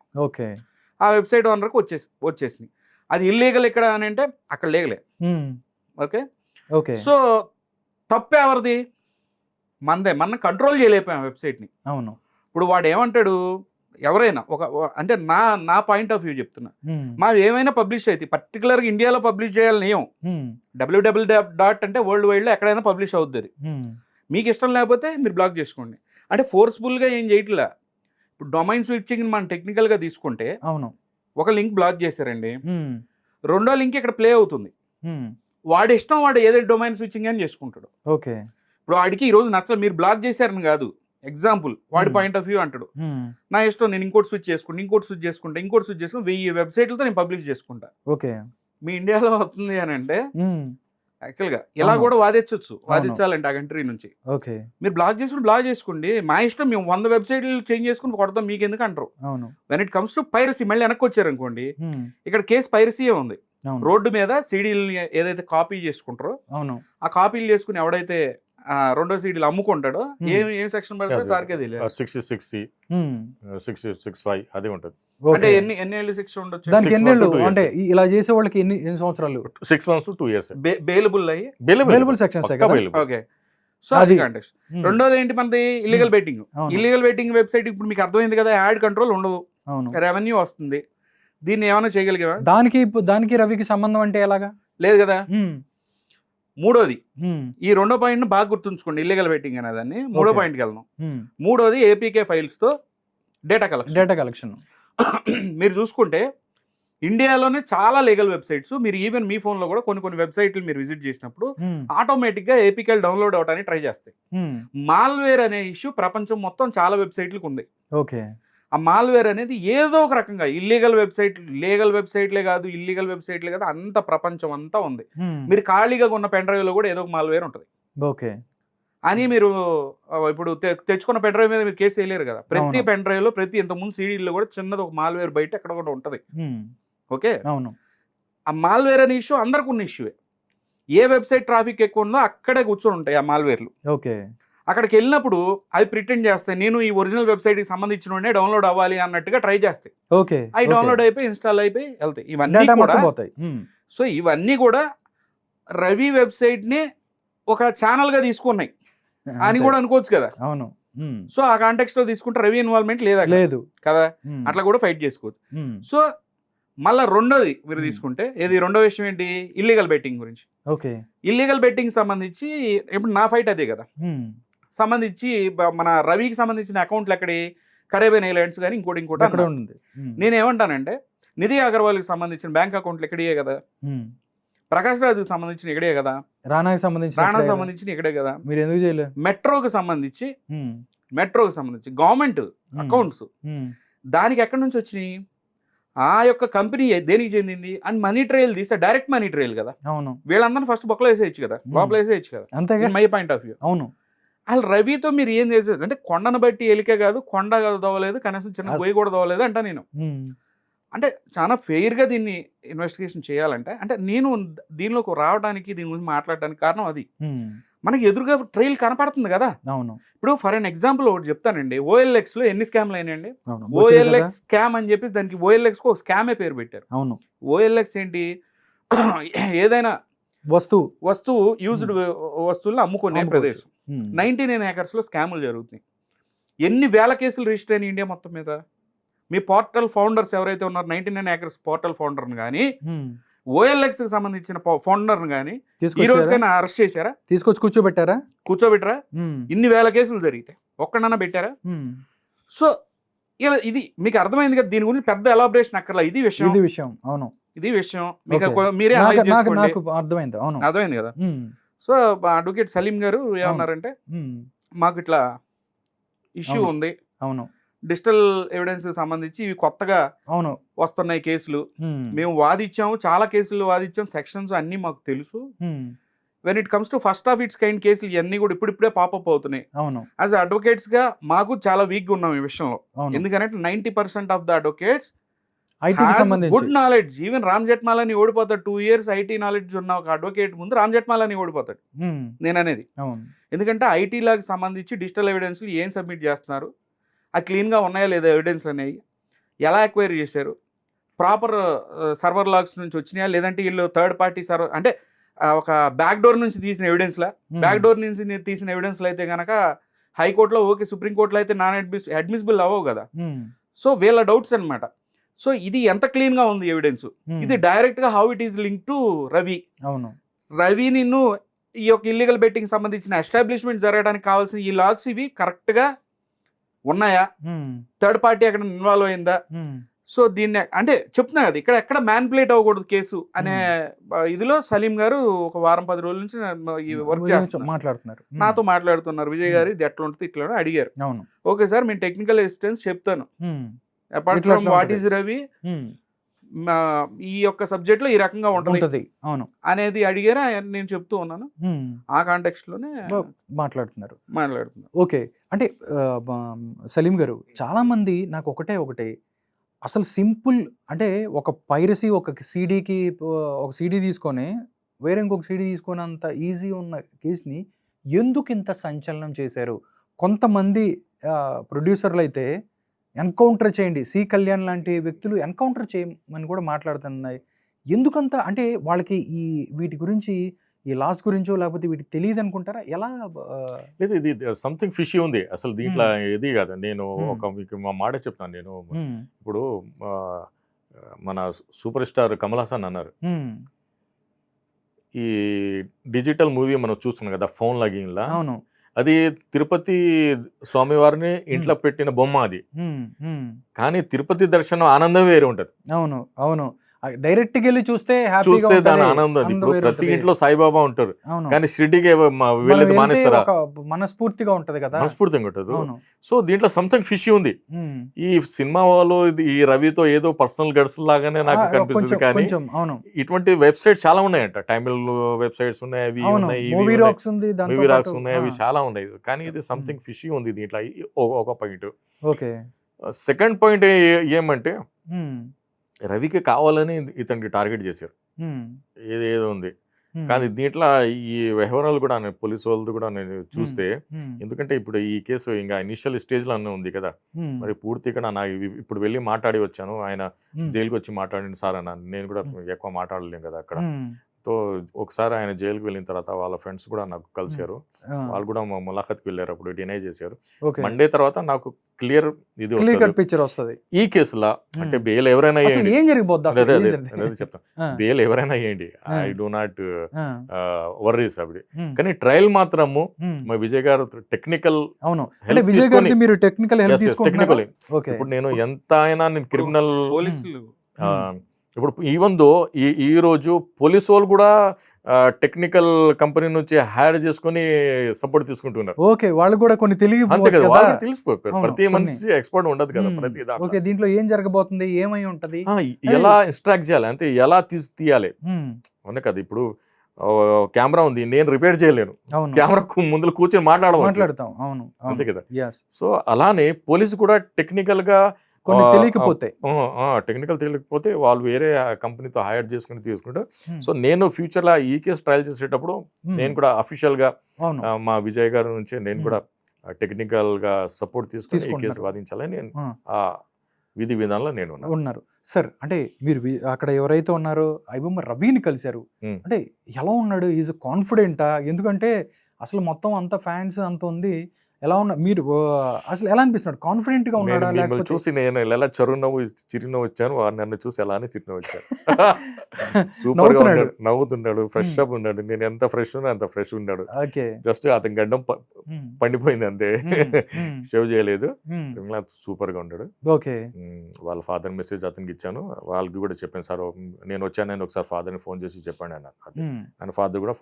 ఆ వెబ్సైట్ ఓనర్ కి వచ్చేసినాయి. అది ఇల్లీగల్ ఎక్కడ అని అంటే అక్కడ లీగలే. ఓకే, సో తప్పు ఎవరిది? మనదే. మనం కంట్రోల్ చేయలేకపోయాం వెబ్సైట్ ని. అవును. ఇప్పుడు వాడు ఏమంటాడు, ఎవరైనా అంటే నా పాయింట్ ఆఫ్ వ్యూ చెప్తున్నా, మావి ఏమైనా పబ్లిష్ అయితే పర్టికులర్గా ఇండియాలో పబ్లిష్ చేయాలని ఏం www. అంటే వరల్డ్ వైడ్ లో ఎక్కడైనా పబ్లిష్ అవుతుంది. మీకు ఇష్టం లేకపోతే మీరు బ్లాక్ చేసుకోండి. అంటే ఫోర్స్ఫుల్గా ఏం చేయట్లా. ఇప్పుడు డొమైన్ స్విచ్చింగ్ మనం టెక్నికల్గా తీసుకుంటే, అవును, ఒక లింక్ బ్లాక్ చేశారండి, రెండో లింక్ ఇక్కడ ప్లే అవుతుంది. వాడి ఇష్టం, వాడు ఏదైతే డొమైన్ స్విచ్చింగ్ అని చేసుకుంటాడు. ఓకే, ఇప్పుడు వాడికి ఈ రోజు నచ్చలేదు, మీరు బ్లాక్ చేశారని కాదు, ఎగ్జాంపుల్ వాడి పాయింట్ ఆఫ్ వ్యూ అంటాడు, నా ఇష్టం, నేను ఇంకోటి స్విచ్ చేసుకుంటా, ఇంకోటి స్విచ్ చేసుకుని 1000 వెబ్సైట్లతో నేను పబ్లిష్ చేసుకుంటా. ఓకే, మీ ఇండియాలో అవుతుంది అని అంటే యాక్చువల్గా ఇలా కూడా వాదించాలంటే ఆ కంట్రీ నుంచి. ఓకే, మీరు బ్లాక్ చేసుకోండి, మా ఇష్టం, మేము 100 వెబ్సైట్లు చేంజ్ చేసుకుని కొడతాం, మీకు ఎందుకు అంటారు. When it comes to piracy, మళ్ళీ వెనక్కి వచ్చారనుకోండి, ఇక్కడ కేసు పైరసీయే ఉంది. రోడ్డు మీద సీడీలు ఏదైతే కాపీ చేసుకుంటారో, ఆ కాపీలు చేసుకుని ఎవడైతే రెండో సీడీలు అమ్ముకుంటాడో ఏం సెక్షన్ పడితే సార్కే తెలియదు. 66 అది ఉంటుంది. అంటే ఎన్ని ఏళ్ళు శిక్ష ఉండొచ్చు? అంటే ఇలా చేసే వాళ్ళకి ఎన్ని సంవత్సరాలు? 6 months to 2 years. బెయిలబుల్ అయ్యి బెయిలబుల్ సెక్షన్స్. ఓకే, సో అది కాంటెక్స్ట్. రెండోది ఏంటి మనది, illegal betting. Illegal betting website ఇప్పుడు మీకు అర్థమైంది కదా, యాడ్ కంట్రోల్ ఉండదు, రెవెన్యూ వస్తుంది. దీన్ని ఏమైనా చేయగలిగా? దానికి రవికి సంబంధం అంటే ఎలాగా? లేదు కదా. మూడోది, ఈ రెండో పాయింట్ బాగా గుర్తుంచుకోండి, ఇల్లీగల్ బెట్టింగ్ అనేదాన్ని. మూడో పాయింట్కి వెళ్దాం. మూడోది APK ఫైల్స్ తో డేటా కలెక్షన్. మీరు చూసుకుంటే ఇండియాలోనే చాలా లీగల్ వెబ్సైట్స్, మీరు ఈవెన్ మీ ఫోన్లో కూడా కొన్ని వెబ్సైట్లు మీరు విజిట్ చేసినప్పుడు ఆటోమేటిక్గా APKలు డౌన్లోడ్ అవడానికి ట్రై చేస్తాయి. మాల్వేర్ అనే ఇష్యూ ప్రపంచం మొత్తం చాలా వెబ్సైట్లకు ఉంది. ఓకే, ఆ మాల్వేర్ అనేది ఏదో ఒక రకంగా లీగల్ వెబ్సైట్లే కాదు, ఇల్లీగల్ వెబ్సైట్లే కాదు, అంత ప్రపంచం అంతా ఉంది. మీరు ఖాళీగా ఉన్న పెన్ డ్రైవ్లో కూడా ఏదో ఒక మాల్వేర్ ఉంటుంది. ఓకే, అని మీరు ఇప్పుడు తెచ్చుకున్న పెన్ డ్రైవ్ మీద మీరు కేసు వేయలేరు కదా. ప్రతి పెన్ డ్రైవ్ లో, ప్రతి ఇంతకుముందు సీడీలో కూడా చిన్నది ఒక మాల్వేర్ బయట ఎక్కడ కూడా ఉంటుంది. ఓకే, అవును. ఆ మాల్వేర్ అనే ఇష్యూ అందరికి ఉన్న ఇష్యూవే. ఏ వెబ్సైట్ ట్రాఫిక్ ఎక్కువ ఉందో అక్కడే కూర్చొని ఉంటాయి ఆ మాల్వేర్లు. ఓకే, అక్కడికి వెళ్ళినప్పుడు అవి ప్రిటెండ్ చేస్తాయి, నేను ఈ ఒరిజినల్ వెబ్సైట్కి సంబంధించిన డౌన్లోడ్ అవ్వాలి అన్నట్టుగా ట్రై చేస్తాయి. ఓకే, అవి డౌన్లోడ్ అయిపోయి ఇన్స్టాల్ అయిపోయి వెళ్తాయి. ఇవన్నీ కూడా సో ఇవన్నీ కూడా రవి వెబ్సైట్ని ఒక ఛానల్గా తీసుకున్నాయి అని కూడా అనుకోవచ్చు కదా. అవును. సో ఆ కాంటెక్స్ట్ లో తీసుకుంటే రవి ఇన్వాల్వ్మెంట్ లేదు కదా, అట్లా కూడా ఫైట్ చేసుకోవచ్చు. సో మళ్ళా రెండోది మీరు తీసుకుంటే, ఏది రెండో విషయం ఏంటి, ఇల్లీగల్ బెట్టింగ్ గురించి. ఓకే, ఇల్లీగల్ బెట్టింగ్ సంబంధించి ఇప్పుడు నా ఫైట్ అదే కదా. సంబంధించి మన రవికి సంబంధించిన అకౌంట్లు ఎక్కడి, కరేబియన్ ఐలాండ్స్ కానీ ఇంకోటి అక్కడ ఉంది. నేనేమంటానంటే నిధి అగర్వాల్కి సంబంధించిన బ్యాంక్ అకౌంట్లు ఎక్కడియే కదా, ప్రకాష్ రాజుకి సంబంధించిన ఇక్కడే కదా, రాణాకి సంబంధించిన ఇక్కడే కదా. మీరు ఎందుకు చేయలేదు? మెట్రోకి సంబంధించి గవర్నమెంట్ అకౌంట్స్ దానికి ఎక్కడి నుంచి వచ్చినాయి? ఆ యొక్క కంపెనీ దేనికి చెందింది అని మనీ ట్రయల్ తీస్తే డైరెక్ట్ మనీ ట్రయల్ కదా. అవును. వీళ్ళందరినీ ఫస్ట్ బొక్కలో వేసేయచ్చు కదా, లోపల వేసేయచ్చు కదా. అంతేగా. My point of view. అవును. అసలు రవితో మీరు ఏం చేసేది అంటే కొండను బట్టి ఎలికే కాదు, కొండ దోవలేదు, కనీసం చిన్న గొయ్యి కూడా దోవలేదు అంట నేను. అంటే చాలా ఫెయిర్గా దీన్ని ఇన్వెస్టిగేషన్ చేయాలంటే, అంటే నేను దీనిలోకి రావడానికి, దీని గురించి మాట్లాడడానికి కారణం అది. మనకి ఎదురుగా ట్రైల్ కనపడుతుంది కదా. అవును. ఇప్పుడు ఫర్ ఎన్ ఎగ్జాంపుల్ ఒకటి చెప్తానండి, OLX లో ఎన్ని స్కామ్లు అయినాయండి. OLX స్కామ్ అని చెప్పి దానికి OLX కు ఒక స్కామే పేరు పెట్టారు. అవును. OLX ఏంటి, ఏదైనా వస్తువు యూజ్డ్ వస్తువులను అమ్ముకునే ప్రదేశం. 99 acres లో స్కాములు జరుగుతున్నాయి. ఎన్ని వేల కేసులు రిజిస్టర్ అయినాయి ఇండియా మొత్తం మీద. మీ పోర్టల్ ఫౌండర్స్ ఎవరైతే ఉన్నారో 99 acres పోర్టల్ ఫౌండర్ని కానీ, OLX కి సంబంధించిన ఫౌండర్ని కానీ ఈ రోజుకైనా అరెస్ట్ చేశారా? తీసుకొచ్చి కూర్చోబెట్టరా? ఇన్ని వేల కేసులు జరిగితే ఒక్కడన్నా పెట్టారా? సో ఇలా ఇది మీకు అర్థమైంది కదా, దీని గురించి పెద్ద ఎలాబరేషన్ అక్కర్లా. ఇది విషయం. అవును, ఇది విషయం. మీకు మీరే అర్థమైంది కదా. సో అడ్వకేట్ సలీం గారు ఏమన్నారంటే, మాకు ఇట్లా ఇష్యూ ఉంది, అవును, డిజిటల్ ఎవిడెన్స్ సంబంధించి ఇవి కొత్తగా వస్తున్నాయి కేసులు, మేము వాదించాము, చాలా కేసులు వాదించాం, సెక్షన్స్ అన్ని మాకు తెలుసు. When it comes to first of it's kind కేసులు ఇవన్నీ కూడా ఇప్పుడిప్పుడే పాపప్ అవుతున్నాయి. యాజ్ అడ్వకేట్స్ గా మాకు చాలా వీక్ గా ఉన్నాం ఈ విషయంలో. ఎందుకంటే 90% of the advocates good knowledge. Even Ram జెట్మాలని ఓడిపోతాడు. 2 years ఐటీ నాలెడ్జ్ ఉన్న ఒక అడ్వకేట్ ముందు రామ్ జెట్మాలని ఓడిపోతాడు నేను అనేది. ఎందుకంటే ఐటీ లాకి సంబంధించి డిజిటల్ ఎవిడెన్స్ ఏం సబ్మిట్ చేస్తున్నారు, అది క్లీన్గా ఉన్నాయా లేదా ఎవిడెన్స్లు అనేవి, ఎలా ఎక్వైర్ చేశారు, ప్రాపర్ సర్వర్ లాగ్స్ నుంచి వచ్చినాయా, లేదంటే వీళ్ళు థర్డ్ పార్టీ సర్వర్ అంటే ఒక బ్యాక్ డోర్ నుంచి తీసిన ఎవిడెన్స్లా. బ్యాక్ డోర్ నుంచి తీసిన ఎవిడెన్స్లు అయితే కనుక హైకోర్టులో ఓకే, సుప్రీంకోర్టులో అయితే నాన్ అడ్మిసిబుల్ అవ్వవు కదా. సో వీళ్ళ డౌట్స్ అనమాట. సో ఇది ఎంత క్లీన్గా ఉంది ఎవిడెన్స్, ఇది డైరెక్ట్గా how it is link to Ravi. Ravi నిన్ను ఈ యొక్క ఇల్లీగల్ బెట్టింగ్ సంబంధించిన ఎస్టాబ్లిష్మెంట్ జరగడానికి కావాల్సిన ఈ లాగ్స్ ఇవి కరెక్ట్గా ఉన్నాయా, థర్డ్ పార్టీ అక్కడ ఇన్వాల్వ్ అయిందా. సో దీన్ని అంటే చెప్తున్నా కదా, ఇక్కడ ఎక్కడ మ్యానిపులేట్ అవ్వకూడదు కేసు అనే ఇదిలో సలీం గారు ఒక వారం 10 రోజుల నుంచి ఈ వర్క్ మాట్లాడుతున్నారు, నాతో మాట్లాడుతున్నారు. విజయ్ గారు ఇది ఎట్లా ఉంటుంది ఇట్లా అడిగారు. ఓకే సార్, మేము టెక్నికల్ అసిస్టెన్స్ చెప్తాను, apart from what is Ravi ఈ యొక్క సబ్జెక్ట్ లో ఈ రకంగా ఉంటుంది అనేది అడిగారా నేను చెప్తూ ఉన్నాను. ఆ కాంటెక్స్ట్ లోనే మాట్లాడుతున్నారు. ఓకే, అంటే సలీం గారు, చాలా మంది నాకు ఒకటే అసలు సింపుల్ అంటే ఒక పైరసీ, ఒక సీడీ తీసుకొని వేరే ఇంకొక సీడీ తీసుకున్నంత ఈజీ ఉన్న కేసుని ఎందుకు ఇంత సంచలనం చేశారు? కొంతమంది ప్రొడ్యూసర్లు అయితే ఎన్కౌంటర్ చేయండి, సి కళ్యాణ్ లాంటి వ్యక్తులు ఎన్కౌంటర్ చేయమని కూడా మాట్లాడుతున్నాయి. ఎందుకంత అంటే వాళ్ళకి వీటి గురించి, ఈ లాస్ గురించో లేకపోతే వీటికి తెలియదు అనుకుంటారా? ఎలా? లేదు, ఇది సంథింగ్ ఫిషీ ఉంది అసలు దీంట్లో. ఇది కాదు, నేను మీకు మా మాట చెప్తాను. నేను ఇప్పుడు మన సూపర్ స్టార్ కమల్ హాసన్ అన్నారు, ఈ డిజిటల్ మూవీ మనం చూస్తున్నాం కదా ఫోన్ లాగిన్లా, అది తిరుపతి స్వామివారిని ఇంట్లో పెట్టిన బొమ్మ అది. కానీ తిరుపతి దర్శనం ఆనందం వేరే ఉంటది. అవును, డైరెక్ట్ వెళ్ళి చూస్తే దాని ఆనందం. ఇప్పుడు ప్రతి ఇంట్లో సాయిబాబా ఉంటారు, కానీ షిరిడీకి వెళ్ళేది మానేస్తారా? మనస్ఫూర్తిగా ఉంటది కదా, మనస్ఫూర్తిగా ఉంటది. సో దీంట్లో సంథింగ్ ఫిషీ ఉంది. ఈ సినిమా వాళ్ళు ఈ రవితో ఏదో పర్సనల్ గడ్స్ లాగానే నాకు కనిపిస్తుంది. కానీ ఇటువంటి వెబ్సైట్స్ చాలా ఉన్నాయంట, తమిళ్ వెబ్సైట్స్ ఉన్నాయి, అవి ఉన్నాయి, మూవీ రాక్స్ ఉన్నాయి, అవి చాలా ఉన్నాయి. కానీ ఇది సంథింగ్ ఫిషీ ఉంది దీంట్లో. ఒక పాయింట్. సెకండ్ పాయింట్ ఏమంటే, రవికి కావాలని ఇతనికి టార్గెట్ చేశారు, ఏదో ఉంది. కానీ దీంట్లో ఈ వ్యవహారాలు కూడా పోలీసు వాళ్ళది కూడా నేను చూస్తే, ఎందుకంటే ఇప్పుడు ఈ కేసు ఇంకా ఇనిషియల్ స్టేజ్లో అన్నీ ఉంది కదా, మరి పూర్తిగా నాకు ఇప్పుడు వెళ్ళి మాట్లాడి వచ్చాను. ఆయన జైలుకి వచ్చి మాట్లాడింది సార్ అన్న, నేను కూడా ఎక్కువ మాట్లాడలేను కదా అక్కడ. సో ఒకసారి ఆయన జైలుకి వెళ్ళిన తర్వాత వాళ్ళ ఫ్రెండ్స్ కూడా నాకు కలిసారు, వాళ్ళు కూడా ములాఖత్కి వెళ్ళారు, అప్పుడు డినై చేశారు. మండే తర్వాత నాకు క్లియర్ పిక్చర్ వస్తుంది ఈ కేసులో. అంటే బెయిల్ ఎవరైనా చెప్తాను, బెయిల్ ఎవరైనా వేయండి, ఐ డూ నాట్ వర్రీస్ అప్పుడు. కానీ ట్రయల్ మాత్రము మా విజయ్ గారు టెక్నికల్ ఇప్పుడు నేను ఎంత అయినా నేను క్రిమినల్ పోలీసులు ఇప్పుడు ఈవెన్ దో ఈ రోజు పోలీసు వాళ్ళు కూడా టెక్నికల్ కంపెనీ నుంచి హైర్ చేసుకొని సపోర్ట్ తీసుకుంటున్నారు. ఓకే, వాళ్ళు కూడా కొన్ని అంతే తెలియకపోవచ్చు కదా, కదా. వాళ్ళకి తెలిసిపోయారు. అవును, ప్రతి కొన్ని. మనిషి ఎక్స్పర్ట్ ఉండదు కదా మ్మ్. ప్రతి దాంట్లో. ఓకే, దీంట్లో ఏం జరగబోతుంది, ఏమై ఉంటది. ఎలా ఇన్స్ట్రాక్ట్ చేయాలి అంటే ఎలా తీయాలి మ్మ్. అవును కదా. ఇప్పుడు కెమెరా ఉంది, నేను రిపేర్ చేయలేను, అవును, కెమెరా ముందు కూర్చొని మాట్లాడవచ్చు. మాట్లాడతాం. అవును, అంతే కదా. yes. సో అలానే పోలీసు కూడా టెక్నికల్ గా కొన్ని తెలియకపోతే. టెక్నికల్ తెలియకపోతే వాళ్ళు వేరే కంపెనీతో హైర్ చేసుకుని తీసుకుంటారు. మ్మ్. సో నేను ఫ్యూచర్ లో ఈ కేసు ట్రయల్ చేసేటప్పుడు మ్మ్. నేను కూడా అఫీషియల్ గా అవును, మా విజయ్ గారి నుంచి నేను మ్మ్. కూడా టెక్నికల్ గా సపోర్ట్ తీసుకుని ఈ కేసు తీసుకుంటున్నారు. వాదించాలని నేను ఆ. ఆ విధి విధానంలో నేను ఉన్నాను. ఉన్నారు సార్. అంటే మీరు అక్కడ ఎవరైతే ఉన్నారో ఐబొమ్మ రవిని కలిశారు, మ్మ్. అంటే ఎలా ఉన్నాడు, ఈజ్ కాన్ఫిడెంటా? ఎందుకంటే అసలు మొత్తం అంత ఫ్యాన్స్ అంత ఉంది, ఎలా ఉన్నా మీరు అసలు ఎలా అనిపిస్తున్నాడు, కాన్ఫిడెంట్ గా నేను ఉన్నాడా మిమ్మల్ని లేకపోతే? చూసి నేను ఎలా చిరునవ్వు వచ్చాను, వాడు నన్ను చూసి అలానే చిరునవ్వు వచ్చాను. సూపర్ గా నవ్వుతున్నాడు. ఉన్నాడు, నవ్వుతున్నాడు, ఫ్రెష్ అప్ ఉన్నాడు. నేను ఎంత ఫ్రెష్ ఉన్నా అంత ఫ్రెష్ ఉన్నాడు. ఓకే. జస్ట్ అతని గడ్డం పండిపోయింది అంతే, షేవ్ చేయలేదు. సూపర్ గా ఉన్నాడు. ఓకే. వాళ్ళ ఫాదర్ మెసేజ్ అతనికి ఇచ్చాను, వాళ్ళకి కూడా చెప్పాను సార్ నేను వచ్చాను, నేను ఒకసారి ఫాదర్ని ఫోన్ చేసి చెప్పాను ఆయన ఫాదర్ కూడా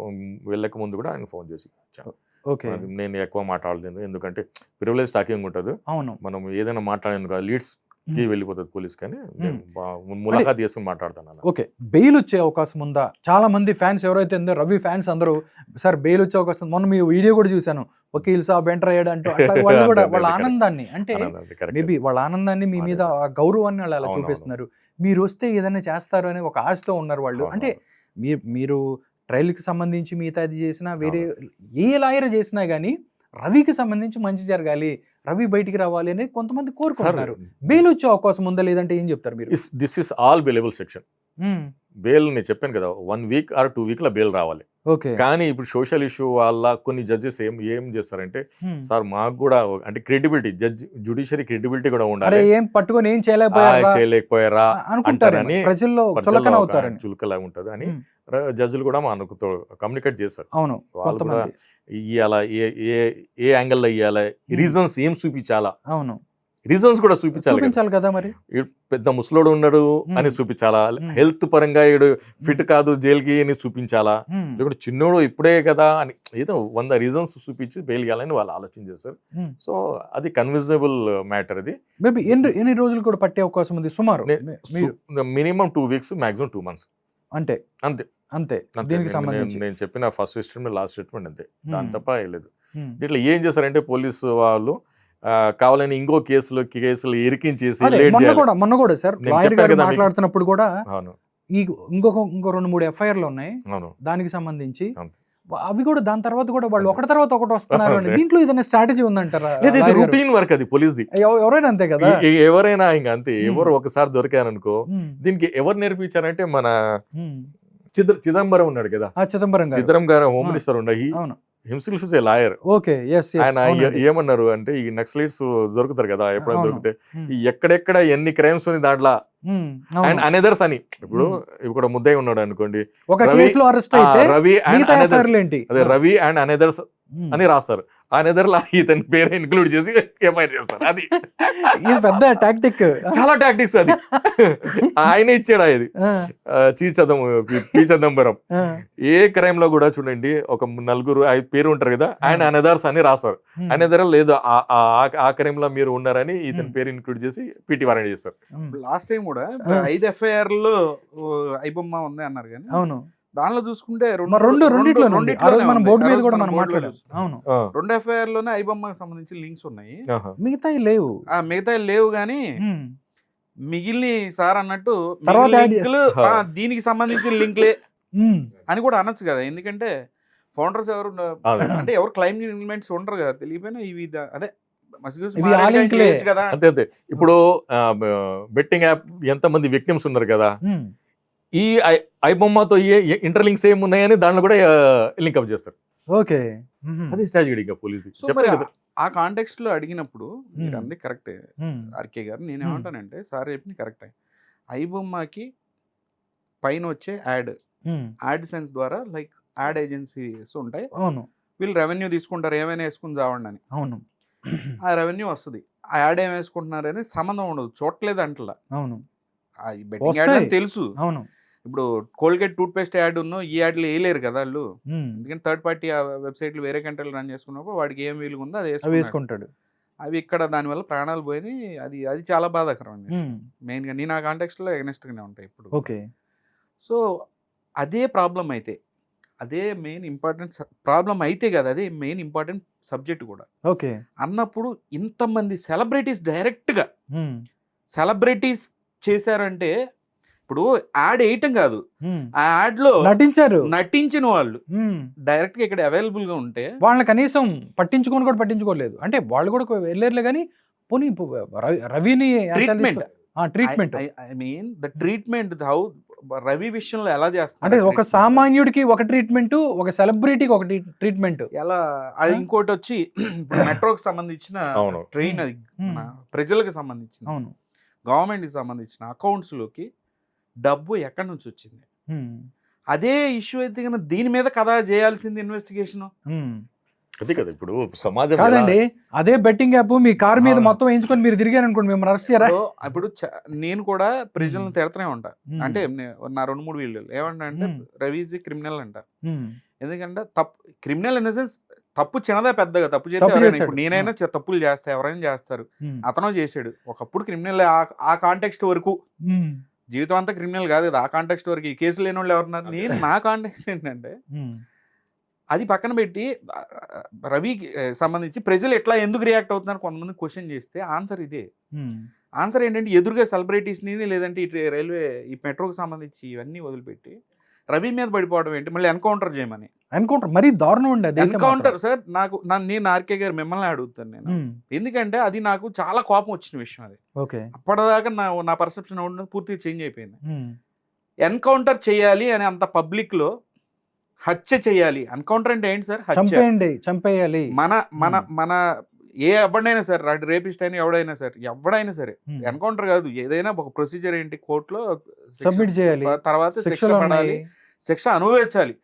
వెళ్ళక ముందు కూడా ఆయన ఫోన్ చేసి ఇచ్చాను. ఓకే. నేను ఎక్కువ మాట్లాడలేదు, ఎందుకంటే ప్రివిలేజ్ టాకింగ్ ఉంటుంది. అవును, మనం ఏదైనా మాట్లాడాను లీడ్స్ కి వెళ్ళిపోతుంది పోలీస్, కానీ ములాఖాత్ చేసుకుని మాట్లాడతాను. ఓకే, బెయిల్ వచ్చే అవకాశం ఉందా? చాలా మంది ఫ్యాన్స్ ఎవరైతే ఉందో రవి ఫ్యాన్స్ అందరూ సార్ బెయిల్ వచ్చే అవకాశం, మొన్న మీ వీడియో కూడా చూశాను, వకీల్ సాబ్ ఎంటర్ అయ్యాడు అంటూ అట్లా వాళ్ళు కూడా వాళ్ళ ఆనందాన్ని, అంటే మేబీ వాళ్ళ ఆనందాన్ని మీ మీద ఆ గౌరవాన్ని వాళ్ళు అలా చూపిస్తున్నారు. మీరు వస్తే ఏదైనా చేస్తారు అనే ఒక ఆశతో ఉన్నారు వాళ్ళు. అంటే మీరు ట్రయల్కి సంబంధించి మిగతా ఇది చేసినా, వేరే ఏ లాయర్ చేసినా కానీ రవికి సంబంధించి మంచి జరగాలి, రవి బయటికి రావాలి అని కొంతమంది కోరుకుంటున్నారు. బెయిల్ వచ్చే అవకాశం ఉందా లేదంటే ఏం చెప్తారు మీరు? This is all bailable section. Bail నేను చెప్పాను కదా, 1 వీక్ ఆర్ 2 వీక్ లో బెయిల్ రావాలి. ఓకే. కానీ ఇప్పుడు సోషల్ ఇష్యూ వల్ల కొన్ని జడ్జెస్ ఏం చేస్తారంటే, సార్ మాకు కూడా అంటే క్రెడిబిలిటీ, జుడిషియరీ క్రెడిబిలిటీ కూడా ఉండాలి, ఏం పట్టుకొని ఏం చేయలేకపోయారా అనుకుంటారని ప్రజల్లో చులకన అవుతారని, చులకలా ఉంటది అని జడ్జిలు కూడా మనకు కమ్యూనికేట్ చేస్తారు. అవును, వాళ్ళు కూడా ఇయ్యాలా, ఏ యాంగిల్లో ఇయ్యాలా, రీజన్స్ ఏం చూపించాలా, అవును రీజన్స్ కూడా చూపించాలి కదా. మరి పెద్ద ముసలోడు ఉన్నాడు అని చూపించాలా, హెల్త్ పరంగా ఈడు ఫిట్ కాదు జైలుకి అని చూపించాలా, లేకుంటే చిన్నోడు ఇప్పుడే కదా అని ఏదో 100 రీజన్స్ చూపించి బెయిల్ ఇవ్వాలని వాళ్ళు ఆలోచన చేస్తారు. సో అది కన్విజబుల్ మ్యాటర్. అది మేబీ ఎన్ని రోజులు కూడా పట్టే అవకాశం ఉంది సుమారు? Minimum 2 weeks, maximum 2 months. అంతే అంతే అంతే దీనికి సంబంధించి నేను చెప్పిన ఫస్ట్ స్టేట్మెంట్ లాస్ట్ స్టేట్మెంట్ అంతే, దాని తప్ప లేదు. దీంట్లో ఏం చేశారంటే పోలీసు వాళ్ళు కావాలని ఇంకో కేసులు ఇరికించేసి మొన్న కూడా సార్ లాయర్ గారు మాట్లాడుతున్నప్పుడు కూడా అవును ఇంకో 2-3 ఎఫ్ఐఆర్లు ఉన్నాయి దానికి సంబంధించి, అవి కూడా దాని తర్వాత కూడా వాళ్ళు ఒకటి తర్వాత ఒకటి వస్తున్నారు. దీంట్లో ఏదైనా స్ట్రాటజీ ఉందంటారా? రూటీన్ వర్క్ అది పోలీస్ది, ఎవరైనా అంతే కదా, ఎవరైనా ఇంకా అంతే. ఎవరు ఒకసారి దొరికారనుకో, దీనికి ఎవరు నేర్పించారంటే మన చిదంబరం ఉన్నాడు కదా, చిదంబరం గారు హోమ్ మినిస్టర్ ఉండే, హిమ్సెల్ఫ్ ఇస్ ఏ లాయర్. ఆయన ఏమన్నారు అంటే, ఈ నక్సలైట్స్ దొరుకుతారు కదా, ఎప్పుడైనా దొరికితే ఎక్కడెక్కడ ఎన్ని క్రైమ్స్ ఉంది దాంట్లో అండ్ అనదర్స్ అని, ఇప్పుడు ముద్దయ్య ఉన్నాడు అనుకోండి, రవి అండ్ అనదర్స్ అని రాస్తారు. ఆ నెదర్లా ఇతని పేరు ఇన్క్లూడ్ చేసి ఎఫ్ఐఆర్ చేస్తారు. అది పెద్ద టాక్టిక్, చాలా టాక్టిక్స్ అది. ఆయన ఇచ్చాడు ఇది పి చిదంబరం. ఏ క్రైమ్ లో కూడా చూడండి, ఒక 4-5 పేరు ఉంటారు కదా, ఆయన అనదర్స్ అని రాస్తారు. అనదర్ లేదు ఆ క్రైమ్ లో మీరు ఉన్నారని ఇతని పేరు ఇన్క్లూడ్ చేసి పిటి వారెంట్ చేస్తారు. లాస్ట్ టైం కూడా 5 FIR లో ఐబొమ్మ ఉంది అన్నారు కానీ, అవును దానిలో చూసుకుంటే 2 FIR లోనే ఐబొమ్మకి సంబంధించి లింక్స్ ఉన్నాయి, మిగతాయి లేవు కానీ మిగిలిన సార్ అన్నట్టు దీనికి సంబంధించిన లింక్లే అని కూడా అనొచ్చు కదా. ఎందుకంటే ఫౌండర్స్ ఎవరు అంటే ఎవరు క్లైమ్ ఎలిమెంట్స్ ఉండరు కదా, తెలియపోయినా ఇవి అదే కదా. అంతే ఇప్పుడు బెట్టింగ్ యాప్ ఎంత మంది విక్టిమ్స్ ఉన్నారు కదా, ఈ ఐబొమ్మతో ఇంటర్లింక్స్ ఏమున్నాయని దాంట్లో కూడా లింక్ అప్ చేస్తారు. ఓకే, అది స్ట్రాటజీ పోలీస్. ఆ కాంటెక్స్ట్ లో అడిగినప్పుడు మీరు అంది కరెక్టే ఆర్కే గారు. నేనేమంటానంటే సార్ చెప్పింది కరెక్టే. ఐబొమ్మకి పైన వచ్చే యాడ్ సెన్స్ ద్వారా లైక్ యాడ్ ఏజెన్సీస్ ఉంటాయి, అవును, వీళ్ళు రెవెన్యూ తీసుకుంటారు, ఏమైనా వేసుకుని చావండి అని. అవును, ఆ రెవెన్యూ వస్తుంది, ఆ యాడ్ ఏం వేసుకుంటున్నారు అని సంబంధం ఉండదు, చూడలేదు అంటలా. అవును, తెలుసు. అవును, ఇప్పుడు కోల్గేట్ టూత్ పేస్ట్ యాడ్ ఉన్న ఈ యాడ్లు వేయలేరు కదా వాళ్ళు, ఎందుకంటే థర్డ్ పార్టీ వెబ్సైట్లు వేరే కంట్రీలు రన్ చేసుకున్నప్పుడు వాడికి ఏం వీలుగా ఉందో అది వేసుకుంటాడు. అవి ఇక్కడ దానివల్ల ప్రాణాలు పోయినాయి. అది అది చాలా బాధాకరం మెయిన్గా. నేను ఆ కాంటెక్స్ట్లో ఎగ్నెస్ట్గానే ఉంటాయి ఇప్పుడు. ఓకే. సో అదే ప్రాబ్లం అయితే, అదే మెయిన్ ఇంపార్టెంట్ ప్రాబ్లం అయితే కదా, అదే మెయిన్ ఇంపార్టెంట్ సబ్జెక్ట్ కూడా. ఓకే. అన్నప్పుడు ఇంతమంది సెలబ్రిటీస్ డైరెక్ట్గా సెలబ్రిటీస్ చేశారంటే, ఇప్పుడు యాడ్ వేయటం కాదు, ఆ యాడ్ లో నటించిన వాళ్ళు డైరెక్ట్ గా ఇక్కడ అవైలబుల్ గా ఉంటే వాళ్ళని కనీసం పట్టించుకోలేదు. అంటే వాళ్ళు కూడా వెళ్ళారులే కానీ పోనీ రవిని treatment, I mean the treatment how Ravi విషయంలో ఎలా చేస్తారు అంటే ఒక సామాన్యుడికి ఒక ట్రీట్మెంట్, ఒక సెలబ్రిటీకి ఒక ట్రీట్మెంట్ ఎలా. అది ఇంకోటి వచ్చి మెట్రోకి సంబంధించిన ట్రైన్, అది ప్రజలకు సంబంధించిన, గవర్నమెంట్కి సంబంధించిన అకౌంట్స్ లోకి డబ్బు ఎక్కడి నుంచి వచ్చింది, అదే ఇష్యూ అయితే కనుక దీని మీద కదా చేయాల్సింది ఇన్వెస్టిగేషన్. అదే కదా ఇప్పుడు సమాజం కాదండి, అదే బెట్టింగ్ యాప్ మీ కార్ మీద మొత్తం వేయించుకొని మీరు తిరిగారు అనుకోండి, మేము అరెస్ట్ చేయరా? ఇప్పుడు నేను కూడా ప్రజలను తిడతనే ఉంటా. అంటే నా 2-3 వీడియోలు ఏమంటా అంటే రవిజీ క్రిమినల్ అంట. ఎందుకంటే క్రిమినల్ ఇన్ ద సెన్స్ తప్పు చిన్నదా పెద్దగా, తప్పు చేస్తే ఇప్పుడు నేనైనా తప్పులు చేస్తా, ఎవరైనా చేస్తారు, అతను చేశాడు. ఒకప్పుడు క్రిమినల్ ఆ కాంటెక్స్ట్ వరకు, జీవితం అంతా క్రిమినల్ కాదు కదా, ఆ కాంటెక్స్ట్ వరకు. ఈ కేసు లేని వాళ్ళు ఎవరున్నారు? నేను నా కాంటెక్స్ట్ ఏంటంటే అది పక్కన పెట్టి రవికి సంబంధించి ప్రజలు ఎట్లా ఎందుకు రియాక్ట్ అవుతున్నారు కొంతమంది క్వశ్చన్ చేస్తే ఆన్సర్ ఇదే. ఆన్సర్ ఏంటంటే ఎదురుగా సెలబ్రిటీస్ని లేదంటే ఈ రైల్వే ఈ మెట్రోకి సంబంధించి ఇవన్నీ వదిలిపెట్టి రవి మీద పడిపోవడం ఏంటి, మళ్ళీ ఎన్కౌంటర్ చేయమని. ఎన్కౌంటర్ మరీ దారుణం ఉండదు. ఎన్కౌంటర్ సార్, నేను ఆర్కే గారు మిమ్మల్ని అడుగుతాను నేను, ఎందుకంటే అది నాకు చాలా కోపం వచ్చిన విషయం. అది అప్పటిదాకా నా పర్సెప్షన్ పూర్తిగా చేంజ్ అయిపోయింది. ఎన్కౌంటర్ చేయాలి అని అంత పబ్లిక్ లో హత్య చేయాలి. ఎన్కౌంటర్ అంటే ఏంటి సార్? చంపేయాలి. మన ఎవడైనా సార్, రేపిస్ట్ అయినా ఎవడైనా సరే ఎన్కౌంటర్ కాదు, ఏదైనా ఒక ప్రొసీజర్ ఏంటి, కోర్టులో సబ్మిట్ చేయాలి, తర్వాత శిక్ష పడాలి, శిక్ష అనుభవించాలి.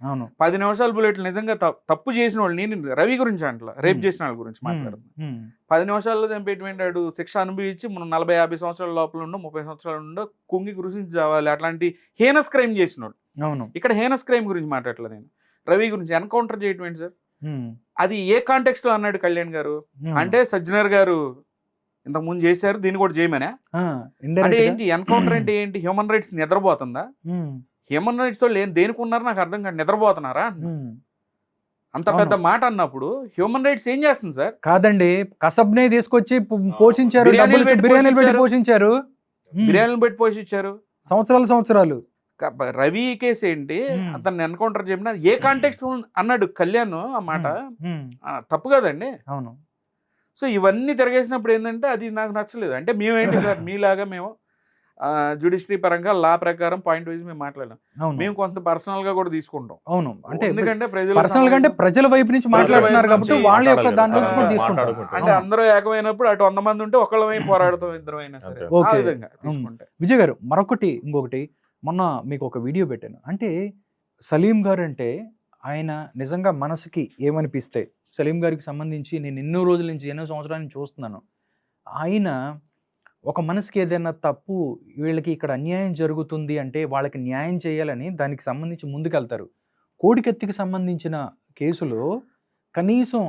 10 నిమిషాల బుల్లెట్లు నిజంగా తప్పు చేసిన వాళ్ళు, నేను రవి గురించి అంటలా, రేప్ చేసిన వాళ్ళ గురించి మాట్లాడుతున్నాను. 10 నిమిషాల్లో చంపేటువంటి శిక్ష అనుభవించి మనం 40-50 సంవత్సరాల లోపల ఉండో 30 సంవత్సరాలు ఉండో కుంగి గురించి చావాలి, అట్లాంటి హీనస్ క్రైమ్ చేసిన వాళ్ళు. ఇక్కడ హీనస్ క్రైమ్ గురించి మాట్లాడలే నేను, రవి గురించి. ఎన్కౌంటర్ చేయటం ఏంటి సార్? అది ఏ కాంటెక్స్ట్ లో అన్నాడు కళ్యాణ్ గారు? అంటే సజ్జనర్ గారు ఇంతకు ముందు చేశారు, దీన్ని కూడా చేయమనే అంటే ఏంటి? ఎన్కౌంటర్ అంటే ఏంటి? హ్యూమన్ రైట్స్ నిద్రపోతుందా? హ్యూమన్ రైట్స్ వాళ్ళు దేనికి ఉన్నారు నాకు అర్థం కాదు, నిద్రపోతున్నారా? అంత పెద్ద మాట అన్నప్పుడు హ్యూమన్ రైట్స్ ఏం చేస్తుంది సార్? కాదండి, కసబ్నే తీసుకొచ్చి పోషించారు, బిర్యానీలు పెట్టి పోషించారు సంవత్సరాలు. రవి కేసు ఏంటి? అతన్ని ఎన్కౌంటర్ చేయమన్నా ఏ కాంటెక్స్ట్ అన్నాడు కళ్యాణ్, ఆ మాట తప్పు కదండి. అవును. సో ఇవన్నీ తిరగేసినప్పుడు ఏంటంటే అది నాకు నచ్చలేదు. అంటే మేమేంటి సార్, మీలాగా మేము జ్యుడిషియరీ పరంగా లా ప్రకారం పాయింట్ వైజ్ మేము మాట్లాడాం, మేము కొంత పర్సనల్ గా కూడా తీసుకుంటాం. అవును, అంటే ఎందుకంటే ప్రజల వైపు నుంచి మాట్లాడుతున్నారు కాబట్టి వాళ్ళ యొక్క దాని నుంచి కూడా తీసుకుంటాం. అంటే అందరూ ఏకమైనప్పుడు అటు 100 మంది ఉంటే ఒకళ్ళమై పోరాడతాం, ఇద్దరైనా సరే. ఆ విధంగా తీసుకుంటే. విజయ్ గారు, ఇంకొకటి మొన్న మీకు ఒక వీడియో పెట్టాను. అంటే సలీం గారు అంటే ఆయన నిజంగా మనసుకి ఏమనిపిస్తే, సలీం గారికి సంబంధించి నేను ఎన్నో రోజుల నుంచి, ఎన్నో సంవత్సరాల నుంచి చూస్తున్నాను. ఆయన ఒక మనసుకి ఏదైనా తప్పు, వీళ్ళకి ఇక్కడ అన్యాయం జరుగుతుంది అంటే వాళ్ళకి న్యాయం చేయాలని దానికి సంబంధించి ముందుకెళ్తారు. కోడికత్తికి సంబంధించిన కేసులో కనీసం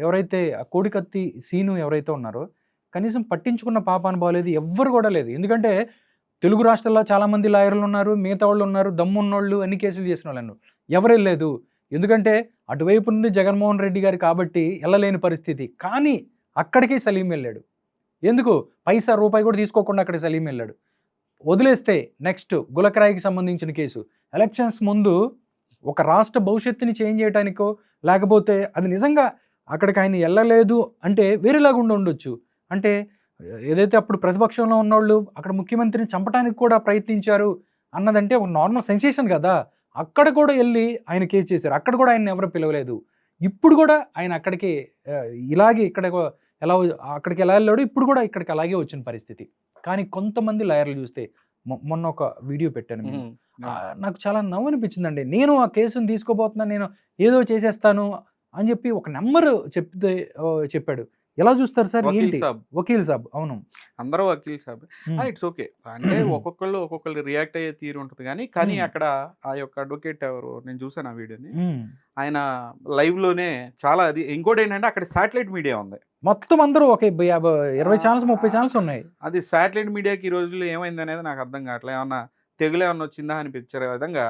ఎవరైతే ఆ కోడికత్తి సీను ఎవరైతే ఉన్నారో కనీసం పట్టించుకున్న పాపాను బాగలేదు, ఎవ్వరు కూడా లేదు. ఎందుకంటే తెలుగు రాష్ట్రాల్లో చాలామంది లాయర్లు ఉన్నారు, మిగతా వాళ్ళు ఉన్నారు, దమ్మున్నోళ్ళు, అన్ని కేసులు చేసిన వాళ్ళు ఎవరు వెళ్ళలేదు. ఎందుకంటే అటువైపు ఉంది జగన్మోహన్ రెడ్డి గారు కాబట్టి వెళ్ళలేని పరిస్థితి. కానీ అక్కడికి సలీం వెళ్ళాడు. ఎందుకు? పైసా రూపాయి కూడా తీసుకోకుండా అక్కడికి సలీం వెళ్ళాడు. వదిలేస్తే నెక్స్ట్ గులకరాయికి సంబంధించిన కేసు, ఎలక్షన్స్ ముందు ఒక రాష్ట్ర భవిష్యత్తుని చేంజ్ చేయడానికో, లేకపోతే అది నిజంగా అక్కడికి ఆయన వెళ్ళలేదు అంటే వేరేలాగా ఉండొచ్చు. అంటే ఏదైతే అప్పుడు ప్రతిపక్షంలో ఉన్నోళ్ళు అక్కడ ముఖ్యమంత్రిని చంపడానికి కూడా ప్రయత్నించారు అన్నదంటే ఒక నార్మల్ సెన్సేషన్ కదా. అక్కడ కూడా వెళ్ళి ఆయన కేసు చేశారు, అక్కడ కూడా ఆయన ఎవరు పిలవలేదు. ఇప్పుడు కూడా ఆయన అక్కడికి ఇలాగే అక్కడికి ఎలా వెళ్ళాడు, ఇప్పుడు కూడా ఇక్కడికి అలాగే వచ్చిన పరిస్థితి. కానీ కొంతమంది లాయర్లు చూస్తే, మొన్న ఒక వీడియో పెట్టాను, నాకు చాలా నవ్వు అనిపించిందండి. నేను ఆ కేసును తీసుకోబోతున్నాను, నేను ఏదో చేసేస్తాను అని చెప్పి ఒక నెంబర్ చెప్పాడు. ఎలా చూస్తారు సార్? వకీల్ ఏంటి? సాబ్ వకీల్ సాబ్, అవును. అందరూ వకీల్ సాబ్. It's okay. అంటే ఒక్కొక్కళ్ళు రియాక్ట్ అయ్యే తీరు ఉంటుంది కానీ అక్కడ ఆ యొక్క అడ్వకేట్ ఎవరు, నేను చూసాను ఆ వీడియోని, ఆయన లైవ్లోనే చాలా అది. ఇంకోటి ఏంటంటే అక్కడ శాటిలైట్ మీడియా ఉంది మొత్తం, అందరూ ఒక 20 ఛానల్స్ 30 ఛానల్స్ ఉన్నాయి. అది శాటిలైట్ మీడియాకి ఈ రోజుల్లో ఏమైంది అనేది నాకు అర్థం కావట్లేదు. ఏమన్నా తెగులు ఏమన్నా వచ్చిందా అనిపించే విధంగా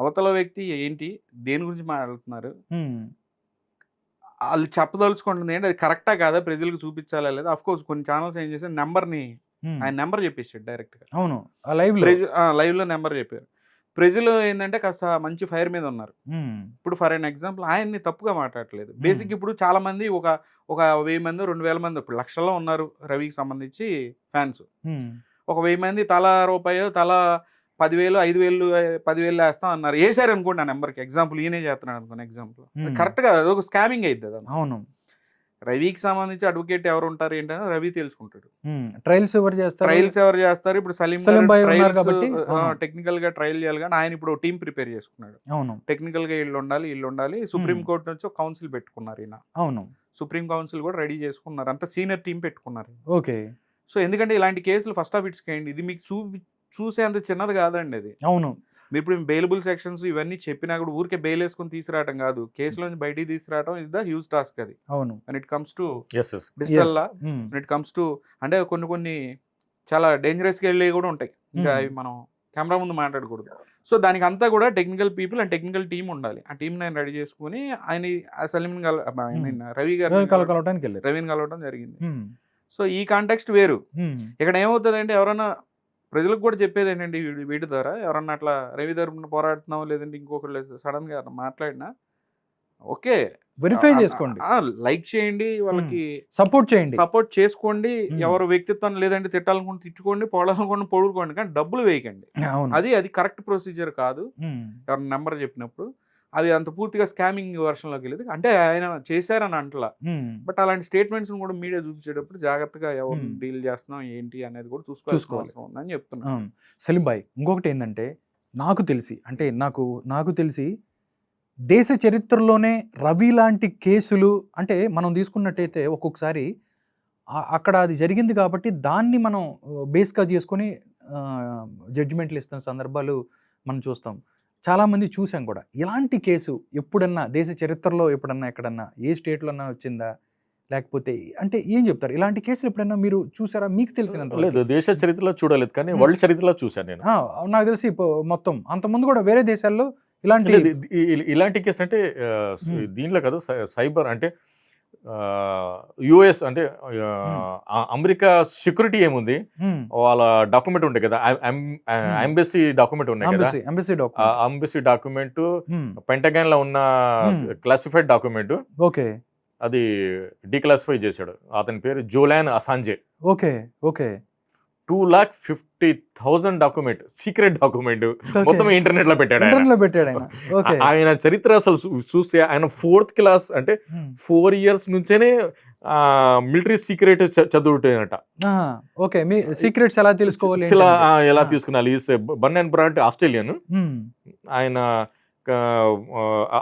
అవతల వ్యక్తి ఏంటి, దేని గురించి మాట్లాడుతున్నారు, వాళ్ళు చెప్పదలుచుకుంటుంది ఏంటి, అది కరెక్టా కాదా, ప్రజలకు చూపించాలా లేదా. అఫ్ కోర్స్ కొన్ని ఛానల్స్ ఏం చేశారు, ఆయన నెంబర్ చెప్పేసాడు డైరెక్ట్గా. అవును, లైవ్లో నెంబర్ చెప్పారు. ప్రజలు ఏంటంటే కాస్త మంచి ఫైర్ మీద ఉన్నారు. ఇప్పుడు ఫర్ ఎన్ ఎగ్జాంపుల్ ఆయన్ని తప్పుగా మాట్లాడలేదు. బేసిక్ ఇప్పుడు చాలా మంది ఒక 1000 మంది 2000 మంది ఇప్పుడు లక్షల్లో ఉన్నారు రవికి సంబంధించి ఫ్యాన్స్. ఒక 1000 మంది తలా రూపాయో తలా 10,000 5,000 10,000 వేస్తాం అన్నారు, వేసారు అనుకోండి ఆ నెంబర్కి. ఎగ్జాంపుల్ ఈయనే చేస్తున్నాడు అనుకోండి ఎగ్జాంపుల్, కరెక్ట్ కదా, అది ఒక స్కామింగ్ అయింది అది. అవును, రవికి సంబంధించి అడ్వకేట్ ఎవరు ఉంటారు ఏంటని రవి తెలుసుకుంటాడు. ట్రయల్స్ ఎవరు చేస్తారు ఇప్పుడు సలీం టెక్నికల్ గా ట్రయల్ చేయాలి, కానీ ఆయన ఇప్పుడు టీం ప్రిపేర్ చేసుకున్నాడు. టెక్నికల్ గా వీళ్ళు ఉండాలి. సుప్రీం కోర్టు నుంచి ఒక కౌన్సిల్ పెట్టుకున్నారు ఈయన. అవును, సుప్రీం కౌన్సిల్ కూడా రెడీ చేసుకున్నారు, అంత సీనియర్ టీం పెట్టుకున్నారు. ఓకే. సో ఎందుకంటే ఇలాంటి కేసులు ఫస్ట్ ఆఫ్ ఇట్స్ కైండ్, ఇది మీకు చూసే అంత చిన్నది కాదండి అది. అవును, మీరు ఇప్పుడు బెయిలబుల్ సెక్షన్స్ ఇవన్నీ చెప్పినా కూడా ఊరికే బెయిల్ వేసుకొని తీసుకురావడం కాదు, కేసులోంచి బయటికి తీసుకురావడం ఇస్ ద హ్యూజ్ టాస్క్ అది. అవును, and it comes to digital law, it comes to అంటే కొన్ని చాలా డేంజరస్గా వెళ్ళేవి కూడా ఉంటాయి, ఇంకా అవి మనం కెమెరా ముందు మాట్లాడకూడదు. సో దానికి అంతా కూడా technical people and technical team ఉండాలి. ఆ టీం నేను రెడీ చేసుకుని రవిని కలవడం జరిగింది. సో ఈ కాంటెక్స్ట్ వేరు. ఇక్కడ ఏమవుతుంది అంటే ఎవరైనా ప్రజలకు కూడా చెప్పేది ఏంటంటే వీటి ద్వారా ఎవరన్నా అట్లా రవి తరపున పోరాడుతున్నాం లేదంటే ఇంకొకళ్ళు సడన్ గా మాట్లాడినా ఓకే, వెరిఫై చేసుకోండి, లైక్ చేయండి, వాళ్ళకి సపోర్ట్ చేసుకోండి. ఎవరు వ్యక్తిత్వం లేదంటే తిట్టాలనుకుంటే తిట్టుకోండి, పొడాలనుకుంటే పొడుకోండి, కానీ డబ్బులు వేయకండి. అది కరెక్ట్ ప్రొసీజర్ కాదు. ఎవరైనా నెంబర్ చెప్పినప్పుడు అది అంత పూర్తిగా స్కామింగ్ వర్షన్లోకి వెళ్ళేది. అంటే ఆయన చేశారని అంటలా, బట్ అలాంటి స్టేట్మెంట్స్ కూడా మీడియా చూపించేటప్పుడు జాగ్రత్తగా ఎవరు డీల్ చేస్తున్నాం ఏంటి అనేది కూడా చూసుకోవాలి అని చెప్తున్నాను. సలీం భాయ్, ఇంకొకటి ఏంటంటే నాకు తెలిసి దేశ చరిత్రలోనే రవి లాంటి కేసులు అంటే మనం తీసుకున్నట్టయితే ఒక్కొక్కసారి అక్కడ అది జరిగింది కాబట్టి దాన్ని మనం బేస్గా చేసుకొని జడ్జిమెంట్లు ఇస్తున్న సందర్భాలు మనం చూస్తాం, చాలామంది చూసాం కూడా. ఇలాంటి కేసు ఎప్పుడన్నా దేశ చరిత్రలో ఎక్కడన్నా ఏ స్టేట్లో అన్నా వచ్చిందా, లేకపోతే అంటే ఏం చెప్తారు? ఇలాంటి కేసులు ఎప్పుడన్నా మీరు చూసారా? మీకు తెలిసినంత? లేదు, దేశ చరిత్రలో చూడలేదు, కానీ వరల్డ్ చరిత్రలో చూసాను నేను. నాకు తెలిసి మొత్తం అంతకుముందు కూడా వేరే దేశాల్లో ఇలాంటి కేసు అంటే దీనిలో కాదు, సైబర్ అంటే యుఎస్ అంటే అమెరికా సెక్యూరిటీ ఏముంది, వాళ్ళ డాక్యుమెంట్ ఉంటాయి కదా, ఎంబసీ డాక్యుమెంట్ ఉన్నాయి కదా, ఎంబసీ డాక్యుమెంట్ పెంటగాన్ లో ఉన్న క్లాసిఫైడ్ డాక్యుమెంట్, ఓకే, అది డీక్లాసిఫై చేశాడు. అతని పేరు Julian Assange. Okay okay 2,50,000 document, secret document మొత్తం ఇంటర్నెట్ లో పెట్టాడు. ఆయన చరిత్ర అసలు చూస్తే ఆయన 4th క్లాస్ అంటే 4 years నుంచేనే మిలిటరీ సీక్రెట్ చదువుతాయనట. ఓకే, మీ సీక్రెట్స్ ఎలా తెలుసుకోవాలి, ఎలా తీసుకున్నాలి. బర్న్ అండ్ బ్రాంట్ ఆస్ట్రేలియన్, ఆయన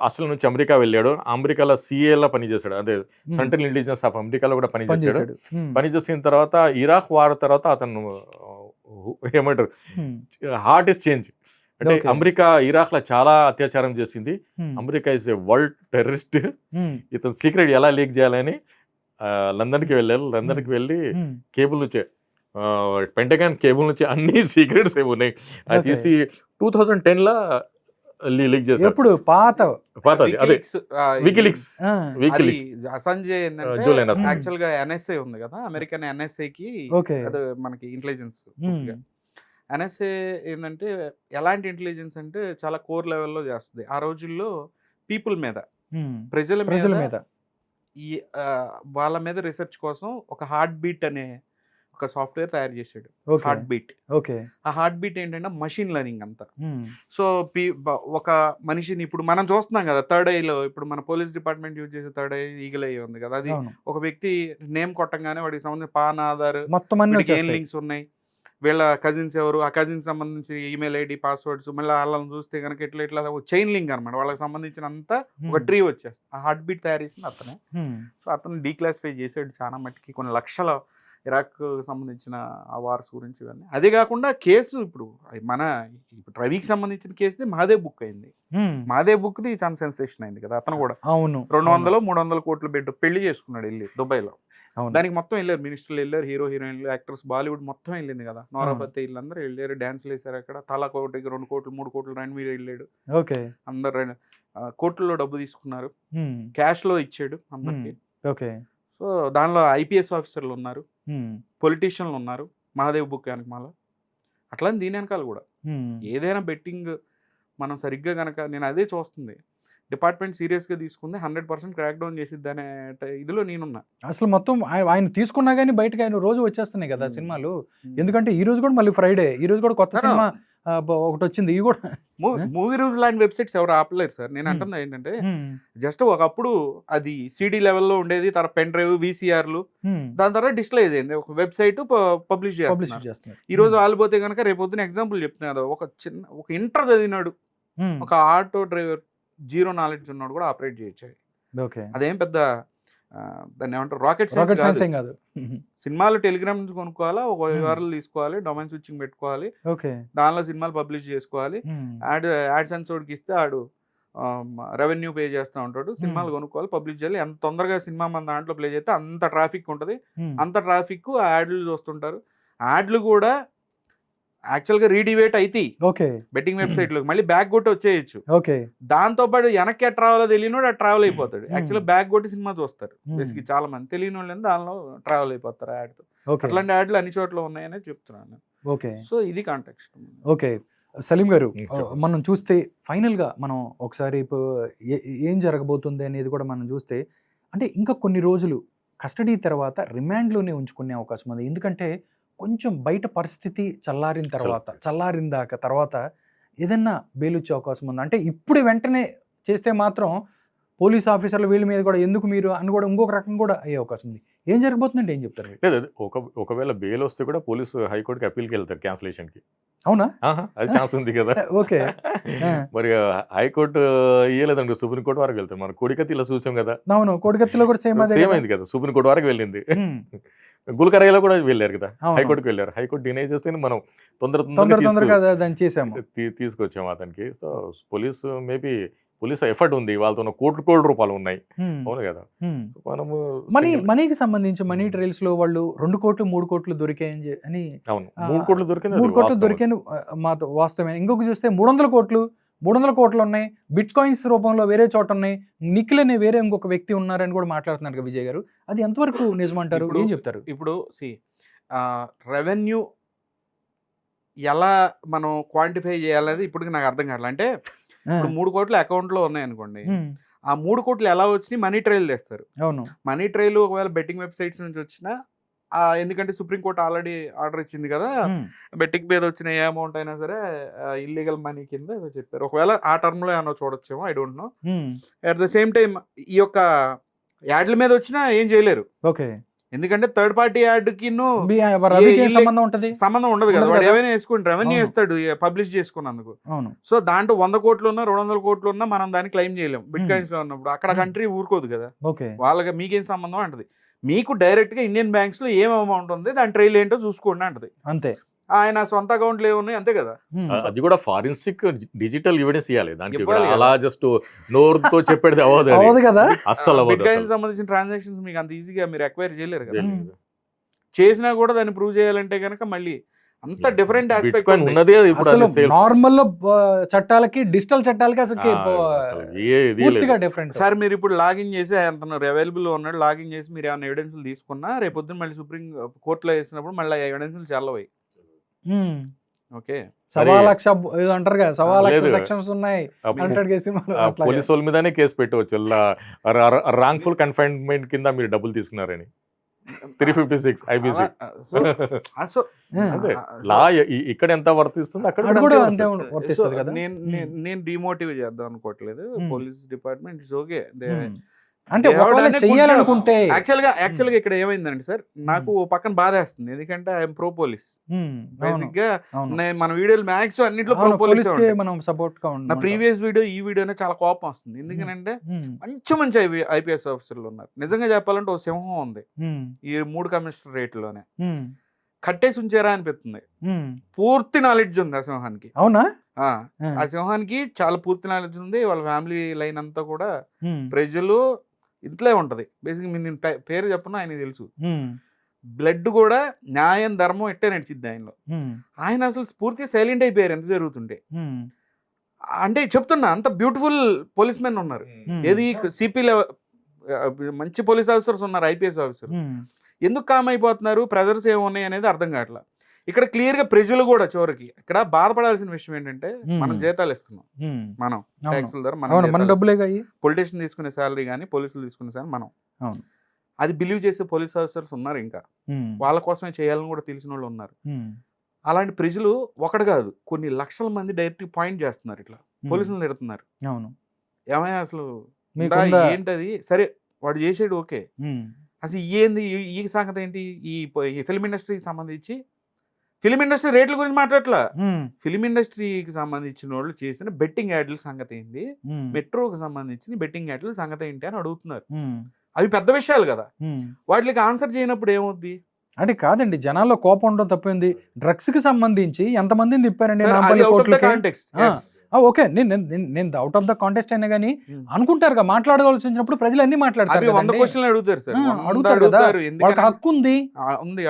అసలు నుంచి అమెరికా వెళ్ళాడు. అమెరికాలో సిఏలో పనిచేశాడు, అదే సెంట్రల్ ఇంటెలిజెన్స్ ఆఫ్ అమెరికాలో కూడా పనిచేశాడు. పనిచేసిన తర్వాత ఇరాక్ వార్ తర్వాత అతను ఏమంటారు, హార్ట్ ఇస్ చేంజ్. అంటే అమెరికా ఇరాక్ లో చాలా అత్యాచారం చేసింది, America is a world terrorist, ఇతను సీక్రెట్ ఎలా లీక్ చేయాలని లందన్కి వెళ్ళారు. లందన్కి వెళ్ళి కేబుల్ నుంచి పెంటగాన్ కేబుల్ నుంచి అన్ని సీక్రెట్స్ ఏమి ఉన్నాయి అది తీసి 2010లో లీక్ చేశారు. ఎప్పుడు పాత అదే వికీలీక్స్. అసాంజే యాక్చువల్ గా ఎన్ఎస్ఏ ఉంది కదా, అమెరికన్ ఎన్ఎస్ఏ కి అది మనకి ఇంటెలిజెన్స్. ఎన్ఎస్ఏ ఏంటంటే ఎలాంటి ఇంటెలిజెన్స్ అంటే చాలా కోర్ లెవెల్లో చేస్తుంది. ఆ రోజుల్లో పీపుల్ మీద, ప్రజల మీద వాళ్ళ మీద రీసెర్చ్ కోసం ఒక హార్ట్ బీట్ అనే ఒక సాఫ్ట్వేర్ తయారు చేశాడు. Heart beat. ఆ హార్ట్ బీట్ ఏంటంటే మషిన్ లెర్నింగ్ అంతా. సో ఒక మనిషిని ఇప్పుడు మనం చూస్తున్నాం కదా, థర్డ్ ఐలో ఇప్పుడు మన పోలీస్ డిపార్ట్మెంట్ యూజ్ చేసే థర్డ్ ఐ ఈగల్ ఐ ఉంది కదా, అది ఒక వ్యక్తి నేమ్ కొట్టంగానే వాడికి సంబంధించిన పాన్, ఆధార్, ఏం లింక్స్ ఉన్నాయి, వీళ్ళ కజిన్స్ ఎవరు, ఆ కజిన్స్ సంబంధించి ఈమెయిల్ ఐడి, పాస్వర్డ్స్, మళ్ళీ వాళ్ళని చూస్తే కనుక ఇట్లా చైన్ లింక్ అనమాట. వాళ్ళకి సంబంధించిన అంతా ఒక ట్రీ వచ్చేస్తుంది. ఆ హార్ట్ బీట్ తయారు చేసింది అతనే. సో అతను డీక్లాసిఫై చేసాడు చాలా మట్టికి, కొన్ని లక్షల ఇరాక్ సంబంధించిన ఆ వార్స్ గురించి ఇవన్నీ. అదే కాకుండా కేసు ఇప్పుడు రవికి సంబంధించిన కేసుది మహాదేవ్ బుక్ అయింది. మహాదేవ్ బుక్ది చాలా సెన్సేషన్ అయింది కదా. అతను కూడా 200-300 కోట్లు పెళ్లి చేసుకున్నాడు వెళ్ళి దుబాయ్లో. దానికి మొత్తం వెళ్ళారు, మినిస్టర్లు వెళ్ళారు, హీరోయిన్లు, యాక్టర్స్, బాలీవుడ్ మొత్తం వెళ్ళింది కదా. నోరాపతి వీళ్ళందరూ వెళ్ళారు, డాన్స్లు వేసారు అక్కడ. తలా కోటికి 2 కోట్లు 3 కోట్లు రణ్వీర్ వెళ్ళాడు. అందరు కోట్లలో డబ్బు తీసుకున్నారు, క్యాష్ లో ఇచ్చాడు అందరికి. సో దానిలో ఐపీఎస్ ఆఫీసర్లు ఉన్నారు, పొలిటీషియన్లు ఉన్నారు మహాదేవ్ బుక్ వెనకమాల. అట్లా దీని వెనకాల కూడా ఏదైనా బెట్టింగ్ మనం సరిగ్గా కనుక, నేను అదే చూస్తుంది, డిపార్ట్మెంట్ సీరియస్గా తీసుకుంది 100% క్రాక్ డౌన్ చేసిద్ది అనే ఇదిలో నేనున్నా. అసలు మొత్తం ఆయన తీసుకున్నా కానీ బయటకు ఆయన రోజు వచ్చేస్తున్నాయి కదా సినిమాలు. ఎందుకంటే ఈ రోజు కూడా మళ్ళీ ఫ్రైడే, ఈ రోజు కూడా కొత్త సినిమా ఒకటి వచ్చింది. ఇవి కూడా మూవీ రూల్స్ లాంటి వెబ్సైట్స్ ఎవరు ఆపలేరు సార్. నేను అంటుంది ఏంటంటే, జస్ట్ ఒకప్పుడు అది సిడి లెవెల్లో ఉండేది, తర్వాత పెన్ డ్రైవ్, VCRలు, దాని తర్వాత డిస్ప్లే అయింది, ఒక వెబ్సైట్ పబ్లిష్ చేస్తున్నారు. ఈ రోజు వాళ్ళు పోతే కనుక రేపొద్దున ఎగ్జాంపుల్ చెప్తున్నారు, ఒక ఇంటర్ చదివినాడు, ఒక ఆటో డ్రైవర్, 0 నాలెడ్జ్ ఉన్నాడు కూడా ఆపరేట్ చేయొచ్చు. అదేం పెద్ద దాన్ని ఏమంటారు, రాకెట్ సైన్స్ కాదు. సినిమాలు టెలిగ్రామ్ నుంచి కొనుక్కోవాలా, ఒక URL తీసుకోవాలి, డొమైన్ స్విచ్చింగ్ పెట్టుకోవాలి, దానిలో సినిమాలు పబ్లిష్ చేసుకోవాలి, యాడ్ సెన్సోర్కి ఇస్తే ఆడు రెవెన్యూ పే చేస్తూ ఉంటాడు, సినిమాలు కొనుక్కోవాలి, పబ్లిష్ చేయాలి. ఎంత తొందరగా సినిమా మన దాంట్లో ప్లే చేస్తే అంత ట్రాఫిక్ ఉంటుంది, అంత ట్రాఫిక్ యాడ్లు చూస్తుంటారు. యాడ్లు కూడా యాక్చువల్గా రీడివేట్ అయితే బెట్టింగ్ వెబ్సైట్లోకి మళ్ళీ బ్యాక్ కొట్టి వచ్చేయచ్చు. దాంతో పాటు వెనక్కి ట్రావెల్ తెలియని ట్రావెల్ అయిపోతాడు. యాక్చువల్గా బ్యాక్ కొట్టి సినిమా చూస్తారు బేసిక్, చాలా మంది తెలియని వాళ్ళు దానిలో ట్రావెల్ అయిపోతారు యాడ్తో. అట్లాంటి యాడ్లు అన్ని చోట్ల ఉన్నాయని చెప్తున్నాను. సో ఇది కాంటెక్స్ట్. ఓకే సలీం గారు, మనం చూస్తే ఫైనల్గా మనం ఒకసారి ఏం జరగబోతుంది అనేది కూడా మనం చూస్తే, అంటే ఇంకా కొన్ని రోజులు కస్టడీ తర్వాత రిమాండ్లోనే ఉంచుకునే అవకాశం ఉంది. ఎందుకంటే కొంచెం బయట పరిస్థితి చల్లారిన తర్వాత ఏదన్నా బెయిల్ వచ్చే అవకాశం ఉంది. అంటే ఇప్పుడు వెంటనే చేస్తే మాత్రం పోలీస్ ఆఫీసర్లు వీళ్ళ మీద కూడా ఎందుకు మీరు అని కూడా ఇంకొక రకం కూడా అయ్యే అవకాశం ఉంది. ఏం జరగబోతుందంటే ఏం చెప్తారు? లేదు, ఒకవేళ బెయిల్ వస్తే కూడా పోలీసు హైకోర్టుకి అప్పీల్కి వెళ్తారు, క్యాన్సిలేషన్కి. అవునా? అది ఛాన్స్ ఉంది కదా. ఓకే. మరి హైకోర్టు ఇయ్యలేదండి, సుప్రీంకోర్టు వరకు వెళ్తారు. మన కోడికత్తిలో చూసాం కదా. అవును, కోడికత్తిలో కూడా సేమ్ అయింది కదా, సుప్రీంకోర్టు వరకు వెళ్ళింది. గుల్కరాయిలో కూడా వెళ్ళారు కదా, హైకోర్టుకి వెళ్ళారు. హైకోర్టు డినై చేస్తే మనం తొందరగా దాన్ని తీసుకొచ్చాము అతనికి. సో పోలీస్ ఎఫర్ట్ ఉంది, వాళ్ళతో కోట్ల రూపాయలు ఉన్నాయి. అవును కదా. మనము మనీకి సంబంధించి మనీ ట్రైల్స్ లో వాళ్ళు 2 కోట్లు 3 కోట్లు దొరికాయని అని. అవును, 3 కోట్లు దొరికాయని మాతో వాస్తవమే. ఇంకొక చూస్తే 300 కోట్లు ఉన్నాయి, బిట్ కాయిన్స్ రూపంలో వేరే చోట ఉన్నాయి, నిఖిల్ అనే వేరే ఇంకొక వ్యక్తి ఉన్నారని కూడా మాట్లాడుతున్నారు కదా విజయ్ గారు. అది ఎంతవరకు నిజమంటారు, ఏం చెప్తారు? ఇప్పుడు రెవెన్యూ ఎలా మనం క్వాంటిఫై చేయాలనేది ఇప్పటికి నాకు అర్థం కావట్లేదు. అంటే ఇప్పుడు 3 కోట్లు అకౌంట్లో ఉన్నాయి అనుకోండి, ఆ 3 కోట్లు ఎలా వచ్చినాయి మనీ ట్రైల్ తెస్తారు. అవును, మనీ ట్రైల్ ఒకవేళ బెట్టింగ్ వెబ్సైట్స్ నుంచి వచ్చినా, ఎందుకంటే సుప్రీంకోర్టు ఆల్రెడీ ఆర్డర్ ఇచ్చింది కదా, బెట్టింగ్ మీద వచ్చిన ఏ అమౌంట్ అయినా సరే ఇల్లీగల్ మనీ కింద చెప్పారు. ఒకవేళ ఆ టర్మ్ లో ఏమన్నా చూడొచ్చేమో, I don't know. At the same time ఈ యొక్క యాడ్ల మీద వచ్చినా ఏం చేయలేరు. ఓకే, ఎందుకంటే థర్డ్ పార్టీ యాడ్కి సంబంధం ఉండదు కదా. వాడు ఏమైనా వేసుకుని రెవెన్యూ వేస్తాడు పబ్లిష్ చేసుకున్నందుకు. సో దాంట్లో 100 కోట్లు ఉన్నా 200 కోట్లు ఉన్నా మనం దాన్ని క్లెయిమ్ చేయలేము. బిట్ కాయిన్స్ లో ఉన్నప్పుడు అక్కడ కంట్రీ ఊరుకోదు కదా, వాళ్ళకి మీకేం సంబంధం అంటది. మీకు డైరెక్ట్ గా ఇండియన్ బ్యాంక్స్ లో ఏం అమౌంట్ ఉంది, దాని ట్రైల్ ఏంటో చూసుకోండి అంటది. అంతే, ఆయన సొంత అకౌంట్లు ఏమున్నాయి అంతే కదా. అది కూడా ఫారెన్సిక్ డిజిటల్ ఎవిడెన్స్ ఇవ్వాలి దానికి. అలా జస్ట్ నోరుతో చెప్పేది అవ్వదు కదా. అస్సలు బిట్ కాయిన్స్ సంబంధించిన ట్రాన్సాక్షన్స్ మీకు అంత ఈజీగా మీరు ఎక్వైర్ చేయలేరు కదా. చేసినా కూడా దాన్ని ప్రూవ్ చేయాలంటే కనుక మళ్ళీ అంత డిఫరెంట్ ఆస్పెక్ట్ ఉన్నది. నార్మల్ చట్టాలకి డిజిటల్ చట్టాలకి అసలు డిఫరెంట్. సార్ మీరు ఇప్పుడు లాగిన్ చేసి అంటున్నారు అవైలబుల్ ఉన్నాడు, లాగిన్ చేసి మీరు ఏమైనా ఎవిడెన్స్ తీసుకున్నా రేపు పొద్దున్న మళ్ళీ సుప్రీం కోర్టులో వేసినప్పుడు మళ్ళీ ఎవిడెన్స్ చల్లవై. ఓకే, 1,00,000 అంటారు కదా, 1,00,000 సెక్షన్స్ ఉన్నాయి. పోలీసు వాళ్ళ మీదనే కేసు పెట్టవచ్చు, రాంగ్ఫుల్ కన్ఫైన్మెంట్ కింద మీరు డబ్బులు తీసుకున్నారని. 356 IPC లా ఇక్కడ ఎంత వర్తిస్తుంది అక్కడ కూడా నేను డిమోటివ్ చేద్దాం అనుకోవట్లేదు పోలీస్ డిపార్ట్మెంట్. ఇట్స్ ఓకే, అంటే ఒకవేళ చెయ్యాలనుకుంటే యాక్చువల్ గా ఇక్కడ ఏమైందంటే సార్, నాకు ఓ పక్కన బాధేస్తుంది, ఎందుకంటే ఐఎమ్ ప్రో పోలీస్. బేసిక్ గా మన వీడియోలు మ్యాక్సిమం అన్నింటిలో ప్రో పోలీస్. మనం సపోర్ట్ గా నా ప్రీవియస్ వీడియో ఈ వీడియోనే చాలా కోపం వస్తుంది, ఎందుకంటే మంచి ఐపీఎస్ ఆఫీసర్లు ఉన్నారు. నిజంగా చెప్పాలంటే ఓ సింహం ఉంది ఈ 3 కమిషనరేట్లోనే, కట్టేసి ఉంచారా అనిపిస్తుంది. పూర్తి నాలెడ్జ్ ఉంది ఆ సింహానికి. అవునా? ఆ సింహానికి చాలా పూర్తి నాలెడ్జ్ ఉంది. వాళ్ళ ఫ్యామిలీ లైన్ అంతా కూడా ప్రజలు ఇంట్లో ఉంటది. బేసిక్ నేను పేరు చెప్పను, ఆయనకి తెలుసు. బ్లడ్ కూడా న్యాయం ధర్మం ఎట్టే నడిచిద్ది ఆయనలో. ఆయన అసలు పూర్తిగా సైలెంట్ అయిపోయారు ఎంత జరుగుతుంటే. అంటే చెప్తున్నా, అంత బ్యూటిఫుల్ పోలీస్ మెన్ ఉన్నారు. ఏది సిపి లెవెల్ మంచి పోలీస్ ఆఫీసర్స్ ఉన్నారు, ఐపీఎస్ ఆఫీసర్. ఎందుకు కామ్ అయిపోతున్నారు, ప్రెజర్స్ ఏమున్నాయి అనేది అర్థం కావట్లా. ఇక్కడ క్లియర్ గా ప్రజలు కూడా చివరికి ఇక్కడ బాధపడాల్సిన విషయం ఏంటంటే, మనం జీతాలు ఇస్తున్నాం, మనం ట్యాక్సుల ద్వారా మనం పొలిటీషియన్ తీసుకునే శాలరీ కానీ పోలీసులు తీసుకునే శాలరీ మనం. అది బిలీవ్ చేసే పోలీస్ ఆఫీసర్స్ ఉన్నారు, ఇంకా వాళ్ళ కోసమే చేయాలని కూడా తెలిసిన వాళ్ళు ఉన్నారు. అలాంటి ప్రజలు ఒకటి కాదు కొన్ని లక్షల మంది డైరెక్ట్ పాయింట్ చేస్తున్నారు, ఇట్లా పోలీసులు తిడుతున్నారు. ఏమైనా అసలు ఏంటది, సరే వాడు చేసాడు ఓకే, అసలు ఏంది ఈ సంగతి ఏంటి, ఈ ఫిల్మ్ ఇండస్ట్రీకి సంబంధించి ఫిల్మ్ ఇండస్ట్రీ రేట్ల గురించి మాట్లాడట్లా, ఫిల్మ్ ఇండస్ట్రీకి సంబంధించిన వాళ్ళు చేసిన బెట్టింగ్ యాడ్ల సంగతి ఏంది, మెట్రోకి సంబంధించిన బెట్టింగ్ యాడ్ల సంగతి ఏంటి అని అడుగుతున్నారు. అవి పెద్ద విషయాలు కదా, వాటికి ఆన్సర్ చేయనప్పుడు ఏమవుద్ది అంటే? కాదండి, జనాల్లో కోపం ఉండడం తప్పింది. డ్రగ్స్ కి సంబంధించి ఎంతమందిని తిప్పారండి? ఓకే, నేను అవుట్ ఆఫ్ ద కాంటెస్ట్ అయినా కానీ అనుకుంటారు, మాట్లాడవలసి వచ్చినప్పుడు ప్రజలు అన్ని మాట్లాడతారు, 100 క్వశ్చన్లు అడుగుతారు సార్, వాళ్ళకి హక్కు ఉంది,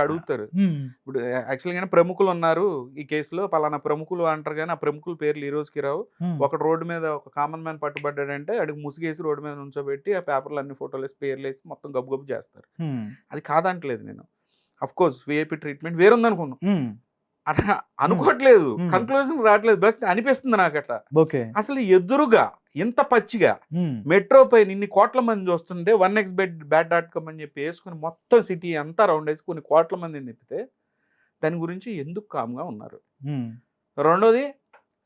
అడుగుతారు. ఇప్పుడు యాక్చువల్ గా ప్రముఖులు ఉన్నారు ఈ కేసులో, పలానా ప్రముఖులు అంటారు కానీ ఆ ప్రముఖుల పేర్లు ఈ రోజుకి రావు. ఒక రోడ్డు మీద ఒక కామన్ మ్యాన్ పట్టుబడ్డాడంటే అడిగి ముసుగేసి రోడ్డు మీద నుంచోబెట్టి ఆ పేపర్లు అన్ని ఫోటోలు వేసి పేర్లు వేసి మొత్తం గబ్బు గబ్బు చేస్తారు. అది కాదంటలేదు నేను, అఫ్ కోర్స్ విఐపి ట్రీట్మెంట్ వేరుంది అనుకున్నాం, అనుకోవట్లేదు, కన్క్లూజన్ రావట్లేదు, బట్ అనిపిస్తుంది నాకు అట్లా. అసలు ఎదురుగా ఇంత పచ్చిగా మెట్రో పైన ఇన్ని కోట్ల మంది చూస్తుంటే 1xbet.com అని చెప్పి వేసుకుని మొత్తం సిటీ అంతా రౌండ్ వేసి కొన్ని కోట్ల మందిని తిప్పితే దాని గురించి ఎందుకు కామ్గా ఉన్నారు? రెండోది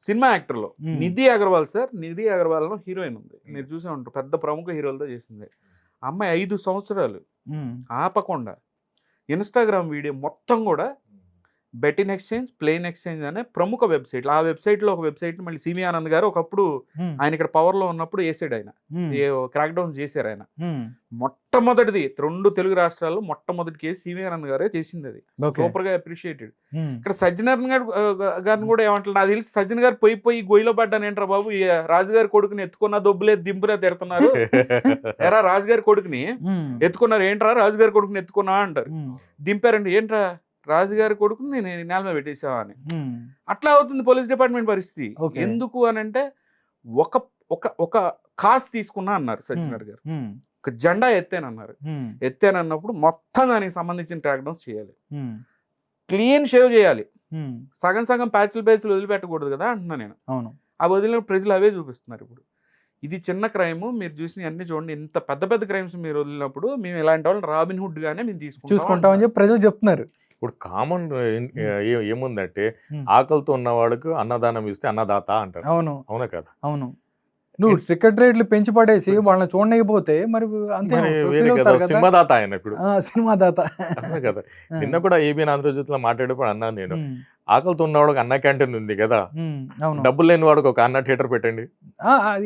cinema యాక్టర్లో Nidhi Agarwal sir, Nidhi Agarwal heroine ఉంది, మీరు చూసే ఉంటారు, పెద్ద ప్రముఖ హీరోలతో చేసింది. అమ్మాయి 5 సంవత్సరాలు ఆపకుండా ఇన్స్టాగ్రామ్ వీడియో మొత్తం కూడా బెట్టిన్ ఎక్స్చేంజ్, ప్లేన్ ఎక్స్చేంజ్ అనే ప్రముఖ వెబ్సైట్లు, ఆ వెబ్సైట్లో ఒక వెబ్సైట్ మళ్ళీ సివి ఆనంద్ గారు ఒకప్పుడు ఆయన ఇక్కడ పవర్లో ఉన్నప్పుడు వేసాడు, ఆయన క్రాక్ డౌన్ చేశారు ఆయన. మొట్టమొదటిది 2 తెలుగు రాష్ట్రాల్లో మొట్టమొదటి కేసు సివి ఆనంద్ గారే చేసింది, అది సూపర్ గా అప్రిషియేటెడ్. ఇక్కడ సజ్జనారాయణ గారిని కూడా ఏమంటారు, నాకు తెలిసి సజ్జన్ గారు పోయి గొయ్యిలో పడ్డాను ఏంట్రా బాబు, రాజుగారి కొడుకుని ఎత్తుకున్నా దొబ్బులేదు దింపులే తిడుతున్నారు, ఎరా రాజుగారి కొడుకుని ఎత్తుకున్నారు ఏంట్రా, రాజుగారి కొడుకుని ఎత్తుకున్నా అంటారు, దింపారండి ఏంట్రా రాజుగారి కొడుకుని నేను నేల మీద పెట్టేసావా అని. అట్లా అవుతుంది పోలీస్ డిపార్ట్మెంట్ పరిస్థితి. ఎందుకు అని అంటే ఒక కాస్ తీసుకున్నా అన్నారు సజ్జనార్ గారు, ఒక జెండా ఎత్తానన్నారు, ఎత్తానన్నప్పుడు మొత్తం దానికి సంబంధించిన ట్రాక్ డౌన్స్ చేయాలి, క్లీన్ షేవ్ చేయాలి, సగం సగం ప్యాచ్లు వదిలిపెట్టకూడదు కదా అంటున్నా నేను. ఆ వదిలిన ప్రజలు అవే చూపిస్తున్నారు. ఇప్పుడు ఇది చిన్న క్రైమ్, మీరు చూసిన అన్ని చూడండి, ఇంత పెద్ద పెద్ద క్రైమ్స్ మీరు వదిలినప్పుడు మేము ఇలాంటి వాళ్ళని రాబిన్ హుడ్ గానే మేము చూసుకుంటామని చెప్పి ప్రజలు చెప్తున్నారు. ఇప్పుడు కామన్ ఏముందంటే, ఆకలితో ఉన్న వాళ్ళకు అన్నదానం ఇస్తే అన్నదాత అంటారు. అవునా కదా? అవును. నువ్వు టికెట్ రేట్లు పెంచి పడేసి వాళ్ళని చూడలేకపోతే మరి అంతే, సినిమాదాత ఆయన ఇప్పుడు, సినిమాదాత కదా. నిన్న కూడా ఏబిఎన్ ఆంధ్రజ్యోతిలో మాట్లాడేప్పుడు అన్నా నేను, ఆకలితో ఉన్నవాడికి అన్న క్యాంటీన్ ఉంది కదా, డబ్బులు లేని వాడికి ఒక అన్న థియేటర్ పెట్టండి.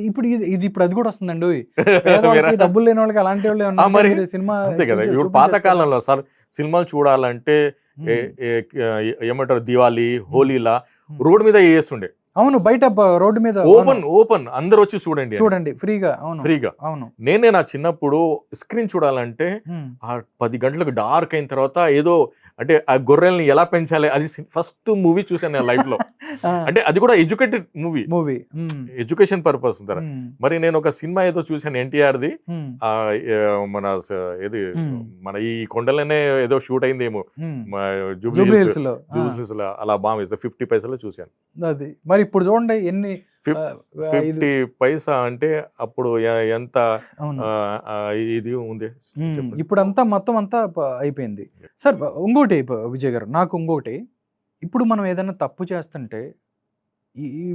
ఇప్పుడు ఇప్పుడు అది కూడా వస్తుందండి, డబ్బులు లేని వాళ్ళకి అలాంటి వాళ్ళు సినిమా అంతే కదా. ఇప్పుడు పాతకాలంలో సార్ సినిమాలు చూడాలంటే ఏమంటారు, దివాళీ హోలీలా రోడ్డు మీద వేస్తుండే. అవును, బయట రోడ్డు మీద ఓపెన్ అందరు వచ్చి చూడండి ఫ్రీగా. అవును. నేనే నా చిన్నప్పుడు స్క్రీన్ చూడాలంటే 10 గంటలకు డార్క్ అయిన తర్వాత ఏదో అంటే ఆ గొర్రెల్ని ఎలా పెంచాలి అది ఫస్ట్ మూవీ చూసాను నేను లైఫ్ లో. అంటే అది కూడా ఎడ్యుకేటెడ్ మూవీ, ఎడ్యుకేషన్ పర్పస్ ఉంటారా. మరి నేను ఒక సినిమా ఏదో చూసాను ఎన్టీఆర్ది, మన ఏది మన ఈ కొండలనే ఏదో షూట్ అయిందేమో జూబ్లీ హిల్స్ లో, అలా బాగా 50 పైసలు చూసాను. అది మరి ఇప్పుడు చూడండి ఎన్ని 50 పైసా అంటే అప్పుడు ఎంత ఇది ఉంది. ఇప్పుడు అంతా మొత్తం అంతా అయిపోయింది సార్. ఇంకోటి విజయ్ గారు, నాకు ఇంకోటి, ఇప్పుడు మనం ఏదైనా తప్పు చేస్తుంటే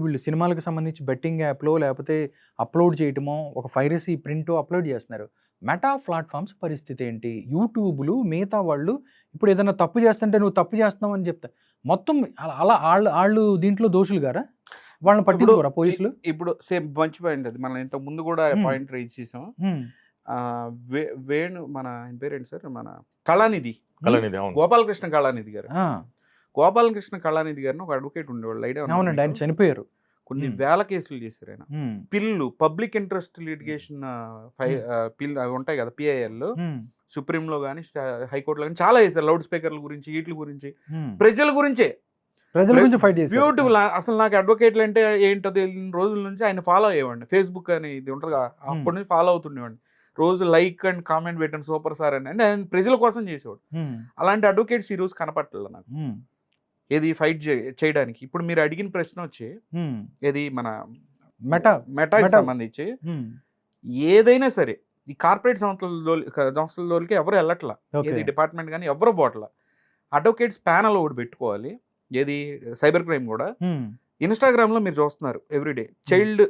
వీళ్ళు సినిమాలకు సంబంధించి బెట్టింగ్ యాప్లో లేకపోతే అప్లోడ్ చేయటమో, ఒక పైరసీ ప్రింట్ అప్లోడ్ చేస్తున్నారు, మెటా ప్లాట్ఫామ్స్ పరిస్థితి ఏంటి? యూట్యూబ్లు మిగతా వాళ్ళు ఇప్పుడు ఏదైనా తప్పు చేస్తుంటే నువ్వు తప్పు చేస్తున్నావు అని చెప్తా మొత్తం అలా వాళ్ళు దీంట్లో దోషులు గారా? వాళ్ళని పట్టించుకోరా పోలీసులు? ఇప్పుడు సేమ్ మంచి పాయింట్ అది. మనం ఇంతకు ముందు కూడా పాయింట్ రైజ్ చేసాం. వేణు మన ఆయన పేరేంటి సార్, మన కళానిధి గోపాలకృష్ణ కళానిధి గారు. గోపాలకృష్ణ కళానిధి గారిని ఒక అడ్వకేట్ ఉండేవాళ్ళు, ఐడియా? అవునండి, ఆయన చనిపోయారు. కొన్ని వేల కేసులు చేశారు ఆయన. పిల్లు పబ్లిక్ ఇంట్రెస్ట్ లిటిగేషన్ పిల్ అవి ఉంటాయి కదా, పిఐఎల్ సుప్రీంలో కానీ హైకోర్టులో కానీ చాలా చేశారు. లౌడ్ స్పీకర్ల గురించి, వీటి గురించి, ప్రజల గురించే ఫైట్ చేశారు. బ్యూటిఫుల్. అసలు నాకు అడ్వకేట్లు అంటే ఏంటో తెలియని రోజుల నుంచి ఆయన ఫాలో అయ్యేవాడిని. ఫేస్బుక్ అని ఇది ఉంటుంది కదా, అప్పటి నుంచి ఫాలో అవుతుండేవాడిని. రోజు లైక్ అండ్ కామెంట్ పెట్టండి సూపర్ సార్ అని. అంటే ఆయన ప్రజల కోసం చేసేవాడు. అలాంటి అడ్వకేట్స్ ఈ రోజు కనపట్లేదు నాకు ఏది ఫైట్ చేయడానికి. ఇప్పుడు మీరు అడిగిన ప్రశ్న వచ్చి ఏది మన మెటాకి సంబంధించి ఏదైనా సరే ఈ కార్పొరేట్ సంస్థలకి ఎవరు వెళ్ళట్లా, ఏది డిపార్ట్మెంట్ కానీ ఎవరు పోవట్లా. అడ్వకేట్స్ ప్యానల్ ఒకటి పెట్టుకోవాలి. ఏది సైబర్ క్రైమ్ కూడా. ఇన్స్టాగ్రామ్ లో మీరు చూస్తున్నారు ఎవ్రీడే చైల్డ్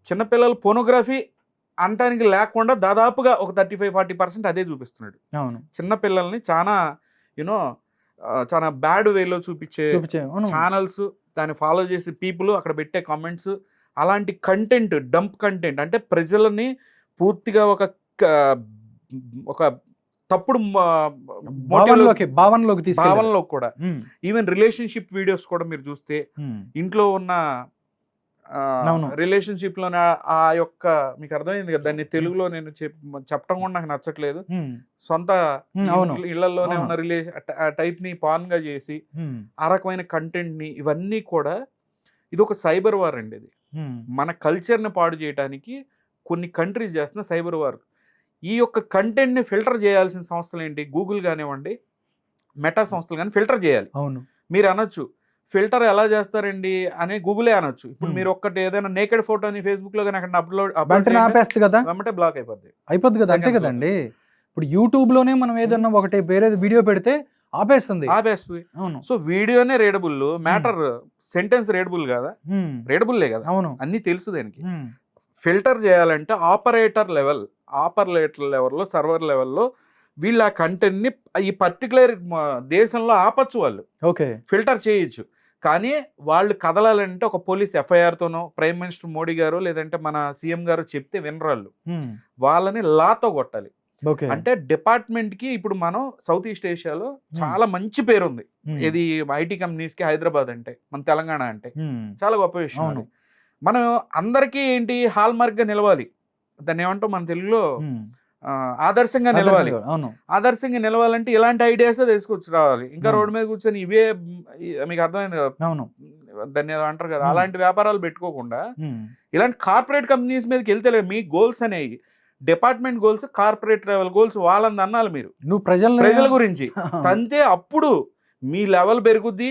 చిన్నపిల్లల పోనోగ్రఫీ అనటానికి లేకుండా దాదాపుగా ఒక 35-40% అదే చూపిస్తున్నాడు. చిన్నపిల్లల్ని చాలా యూనో చాలా బ్యాడ్ వేలో చూపించే ఛానల్స్, దాన్ని ఫాలో చేసే పీపుల్, అక్కడ పెట్టే కామెంట్స్, అలాంటి కంటెంట్, డంప్ కంటెంట్, అంటే ప్రజలని పూర్తిగా ఒక తప్పుడు భావనలోకి కూడా. ఈవెన్ రిలేషన్షిప్ వీడియోస్ కూడా మీరు చూస్తే ఇంట్లో ఉన్న రిలేషన్షిప్ లో ఆ యొక్క మీకు అర్థమైంది కదా, దాన్ని తెలుగులో నేను చెప్పడం కూడా నాకు నచ్చట్లేదు. సొంత ఇళ్లలోనే ఉన్న టైప్ ని పాన్ గా చేసి ఆ రకమైన కంటెంట్ ని, ఇవన్నీ కూడా ఇది ఒక సైబర్ వార్ అండి. ఇది మన కల్చర్ ని పాడు చేయడానికి కొన్ని కంట్రీస్ చేస్తున్న సైబర్ వార్. ఈ యొక్క కంటెంట్ ని ఫిల్టర్ చేయాల్సిన సంస్థలు ఏంటి? గూగుల్ కానివ్వండి, మెటా సంస్థలు కానీ ఫిల్టర్ చేయాలి. మీరు అనొచ్చు ఫిల్టర్ ఎలా చేస్తారండి అని గూగులే అనొచ్చు. ఇప్పుడు మీరు ఒక్కటి ఏదైనా నేకెడ్ ఫోటోని ఫేస్బుక్ లో కానీ అక్కడ అప్లోడ్ బ్లాక్ అయిపోద్ది కదా, అంతే కదండి. ఇప్పుడు యూట్యూబ్ లోనే మనం ఏదన్నా ఒకటి వేరే వీడియో పెడితే ఆపేస్తుంది. సో వీడియోనే రీడబుల్, మ్యాటర్ సెంటెన్స్ రీడబుల్ కదా, రీడబుల్లే కదా, అన్ని తెలుసు. దానికి ఫిల్టర్ చేయాలంటే ఆపరేటర్ లెవెల్లో సర్వర్ లెవెల్లో వీళ్ళు ఆ కంటెంట్ ని ఈ పర్టికులర్ దేశంలో ఆపచ్చు, వాళ్ళు ఫిల్టర్ చేయొచ్చు. కానీ వాళ్ళు కదలాలంటే ఒక పోలీస్ ఎఫ్ఐఆర్ తోనో, ప్రైమ్ మినిస్టర్ మోడీ గారు లేదంటే మన సీఎం గారు చెప్తే వినరాళ్ళు, వాళ్ళని లాతో కొట్టాలి. అంటే డిపార్ట్మెంట్ కి ఇప్పుడు మనం సౌత్ ఈస్ట్ ఏషియాలో చాలా మంచి పేరు ఉంది. ఇది ఐటీ కంపెనీస్ కి హైదరాబాద్ అంటే, మన తెలంగాణ అంటే చాలా గొప్ప విషయం. మనం అందరికీ ఏంటి హాల్ మార్క్ గా నిలవాలి, దాన్ని ఏమంటాం మన తెలుగులో ఆదర్శంగా నిలవాలి. ఆదర్శంగా నిలవాలంటే ఇలాంటి ఐడియాస్ తీసుకొచ్చి రావాలి. ఇంకా రోడ్డు మీద కూర్చొని ఇవే మీకు అర్థమైంది కదా, దాన్ని అంటారు కదా, అలాంటి వ్యాపారాలు పెట్టుకోకుండా ఇలాంటి కార్పొరేట్ కంపెనీస్ మీదకి వెళ్తే మీ గోల్స్ అనేవి department goals, corporate level goals వాళ్ళని అన్నాలి మీరు. నువ్వు ప్రజల గురించి తంతే అప్పుడు మీ లెవెల్ పెరుగుద్ది.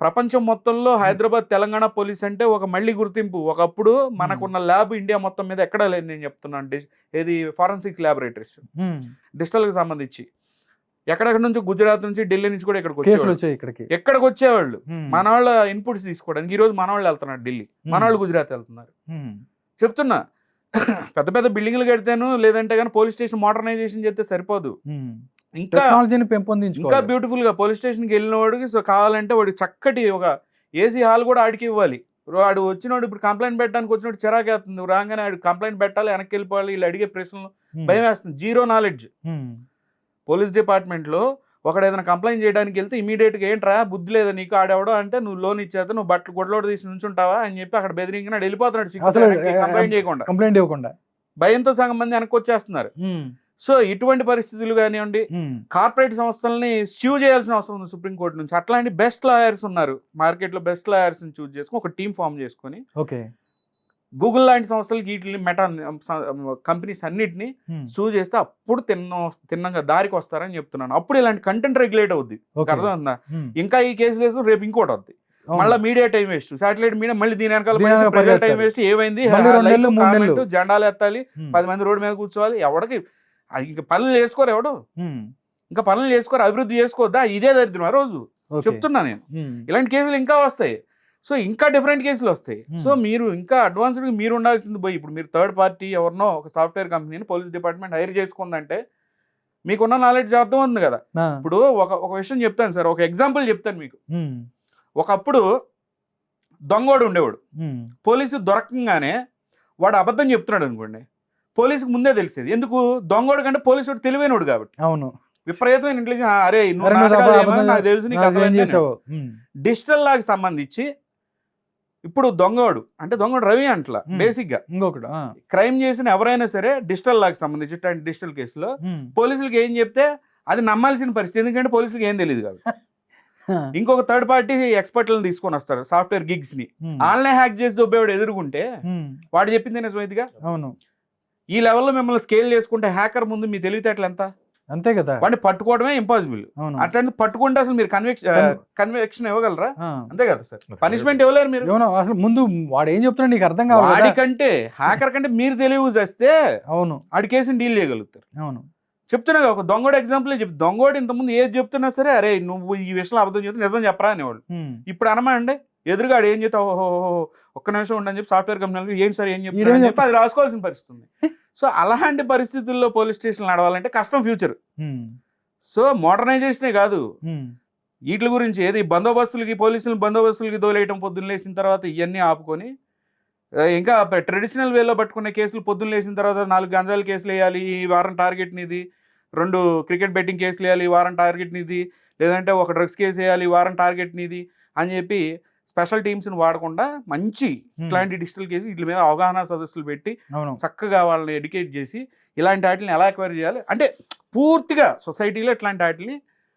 ప్రపంచం మొత్తంలో హైదరాబాద్ తెలంగాణ పోలీస్ అంటే ఒక మళ్ళీ గుర్తింపు. ఒకప్పుడు మనకున్న ల్యాబ్ ఇండియా మొత్తం మీద ఎక్కడా లేదు, నేను చెప్తున్నాను. ఏది ఫారెన్సిక్ ల్యాబొరేటరీస్ డిజిటల్ కి సంబంధించి ఎక్కడెక్కడ నుంచి, గుజరాత్ నుంచి, ఢిల్లీ నుంచి కూడా ఎక్కడికి వచ్చేవాళ్ళు మన వాళ్ళ ఇన్పుట్స్ తీసుకోవడానికి. ఈ రోజు మన వాళ్ళు వెళ్తున్నారు ఢిల్లీ, మన వాళ్ళు గుజరాత్ వెళ్తున్నారు. చెప్తున్నా, పెద్ద పెద్ద బిల్డింగ్లు కడితేను లేదంటే కానీ పోలీస్ స్టేషన్ మోడర్నైజేషన్ చేస్తే సరిపోదు. ఇంకా బ్యూటిఫుల్ గా పోలీస్ స్టేషన్కి వెళ్ళిన వాడికి కావాలంటే వాడికి చక్కటి ఒక ఏసీ హాల్ కూడా ఆడికి ఇవ్వాలి. వాడు వచ్చినోడు ఇప్పుడు కంప్లైంట్ పెట్టడానికి వచ్చినోడు చిరాకు వేస్తుంది, రాగానే ఆడు కంప్లైంట్ పెట్టాలి, వెనక్కి వెళ్ళిపోవాలి, వీళ్ళు అడిగే ప్రశ్నలు భయం వేస్తుంది. Zero knowledge. పోలీస్ డిపార్ట్మెంట్ లో ఒకడు ఏదైనా కంప్లైంట్ చేయడానికి వెళ్తే ఇమీడియట్ గా ఏంట్రా బుద్ధి లేదా నీకు, ఆడేవాడో అంటే నువ్వు లోన్ ఇచ్చేత నువ్వు బట్టలు గొడ్లోడు తీసి నుంచుంటావా అని చెప్పి అక్కడ బెదిరించినాడు, వెళ్ళిపోతున్నాడు కంప్లైంట్ చేయకుండా. భయంతో సగం మంది వెనక్కి వచ్చేస్తున్నారు. సో ఇటువంటి పరిస్థితులు కానివ్వండి, కార్పొరేట్ సంస్థలని స్యూ చేయాల్సిన అవసరం ఉంది సుప్రీంకోర్టు నుంచి. అట్లాంటి బెస్ట్ లాయర్స్ ఉన్నారు మార్కెట్ లో, బెస్ట్ లాయర్స్ ని చూస్ చేసుకుని ఒక టీం ఫామ్ చేసుకుని గూగుల్ లాంటి సంస్థలకి వీటిని మెటా కంపెనీస్ అన్నిటిని సూ చేస్తే అప్పుడు తిన్నంగా దారికి వస్తారని చెప్తున్నాను. అప్పుడు ఇలాంటి కంటెంట్ రెగ్యులేట్ అవుద్ది. అర్థమైందా? ఇంకా ఈ కేసులు వేసుకుని రేపు ఇంకోటి అవుద్ది, మళ్ళీ media time waste, satellite media మళ్ళీ దీని వెనకాల ప్రజల టైం వేస్ట్. ఏమైంది, జెండాలు ఎత్తాలి, 10 మంది రోడ్డు మీద కూర్చోవాలి. ఎవడికి ఇంకా పనులు చేసుకోరు, ఎవడు ఇంకా పనులు చేసుకోరు, అభివృద్ధి చేసుకోవద్దా? ఇదే దరిద్రం. ఆ రోజు చెప్తున్నా నేను, ఇలాంటి కేసులు ఇంకా వస్తాయి. సో ఇంకా డిఫరెంట్ కేసులు వస్తాయి. సో మీరు ఇంకా అడ్వాన్స్డ్గా మీరు ఉండాల్సింది పోయి ఇప్పుడు మీరు థర్డ్ పార్టీ ఎవరినో ఒక సాఫ్ట్వేర్ కంపెనీని పోలీస్ డిపార్ట్మెంట్ హైర్ చేసుకుందంటే మీకున్న నాలెడ్జ్ అర్థం ఉంది కదా. ఇప్పుడు ఒక విషయం చెప్తాను సార్, ఒక ఎగ్జాంపుల్ చెప్తాను మీకు. ఒకప్పుడు దొంగోడు ఉండేవాడు, పోలీసు దొరకంగానే వాడు అబద్ధం చెప్తున్నాడు అనుకోండి, పోలీసుకు ముందే తెలిసేది. ఎందుకు? దొంగోడు కంటే పోలీసు తెలివైనడు కాబట్టి. అవును, విపరీతమైన ఇంటెలిజెన్స్. అరే నాకు తెలుసు నీకు అసలు. డిజిటల్ లాగా సంబంధించి ఇప్పుడు దొంగోడు అంటే దొంగోడు రవి అంటలా బేసిక్ గా ఇంకొకటి క్రైమ్ చేసిన ఎవరైనా సరే డిజిటల్ లాగా సంబంధించి డిజిటల్ కేసులో పోలీసులకి ఏం చెప్తే అది నమ్మాల్సిన పరిస్థితి, ఎందుకంటే పోలీసులకి ఏం తెలియదు కాబట్టి. ఇంకొక థర్డ్ పార్టీ ఎక్స్పర్ట్లను తీసుకొని వస్తారు, సాఫ్ట్వేర్ గిగ్స్ ని. వాళ్ళనే హ్యాక్ చేసి దొబ్బేవాడు ఎదుర్కొంటే వాడు చెప్పింది నిజమైందిగా. అవును, ఈ లెవెల్లో మిమ్మల్ని స్కేల్ చేసుకుంటే హ్యాకర్ ముందు మీ తెలివితేటలు ఎంత? అంతే కదా, వాడిని పట్టుకోవడమే ఇంపాసిబుల్. అట్లాంటి పట్టుకుంటే అసలు మీరు కన్విక్షన్ ఇవ్వగలరా? అంతే కదా సార్, పనిష్మెంట్ ఇవ్వలేరు మీరు. అసలు ముందు వాడు ఏం చెప్తున్నాడు నీకు అర్థం కావాలి. వాడికంటే హ్యాకర్ కంటే మీరు తెలివి చేస్తే అవును ఆడి కేసుని డీల్ చేయగలుగుతారు. అవును, చెప్తున్నా ఒక దొంగోడు ఎగ్జాంపుల్ చెప్తే, దొంగోడు ఇంతకుముందు ఏది చెప్తున్నా సరే అరే నువ్వు ఈ విషయంలో అబద్ధం చెప్తే నిజం చెప్పరా అనేవాళ్ళు. ఇప్పుడు అనమాండి ఎదురుగాడు ఏం చెప్తా, ఓహో ఒక్క నిమిషం ఉండని చెప్పి సాఫ్ట్వేర్ కంపెనీ ఏంటి సార్ ఏం చెప్తారు అని చెప్పి అది రాసుకోవాల్సిన పరిస్థితి ఉంది. సో అలాంటి పరిస్థితుల్లో పోలీస్ స్టేషన్లు నడవాలంటే కష్టం ఫ్యూచర్. సో మోడర్నైజేషనే కాదు, వీటి గురించి ఏది బందోబస్తులకి పోలీసులు బందోబస్తులకి దోలేయటం పొద్దున్న లేసిన తర్వాత ఇవన్నీ ఆపుకొని ఇంకా ట్రెడిషనల్ వేలో పట్టుకునే కేసులు పొద్దున్న లేసిన తర్వాత 4 గంజాల కేసులు వేయాలి ఈ వారం టార్గెట్ నిది, 2 క్రికెట్ బెట్టింగ్ కేసులు వేయాలి ఈ వారం టార్గెట్ నిది, లేదంటే ఒక డ్రగ్స్ కేసు వేయాలి ఈ వారం టార్గెట్ నిది అని చెప్పి స్పెషల్ టీమ్స్ని వాడకుండా మంచి ఇట్లాంటి డిజిటల్ కేసు వీటి మీద అవగాహన సదస్సులు పెట్టి చక్కగా వాళ్ళని ఎడ్యుకేట్ చేసి ఇలాంటి వాటిని ఎలా ఎక్వైర్ చేయాలి అంటే పూర్తిగా సొసైటీలో ఇట్లాంటి వాటిని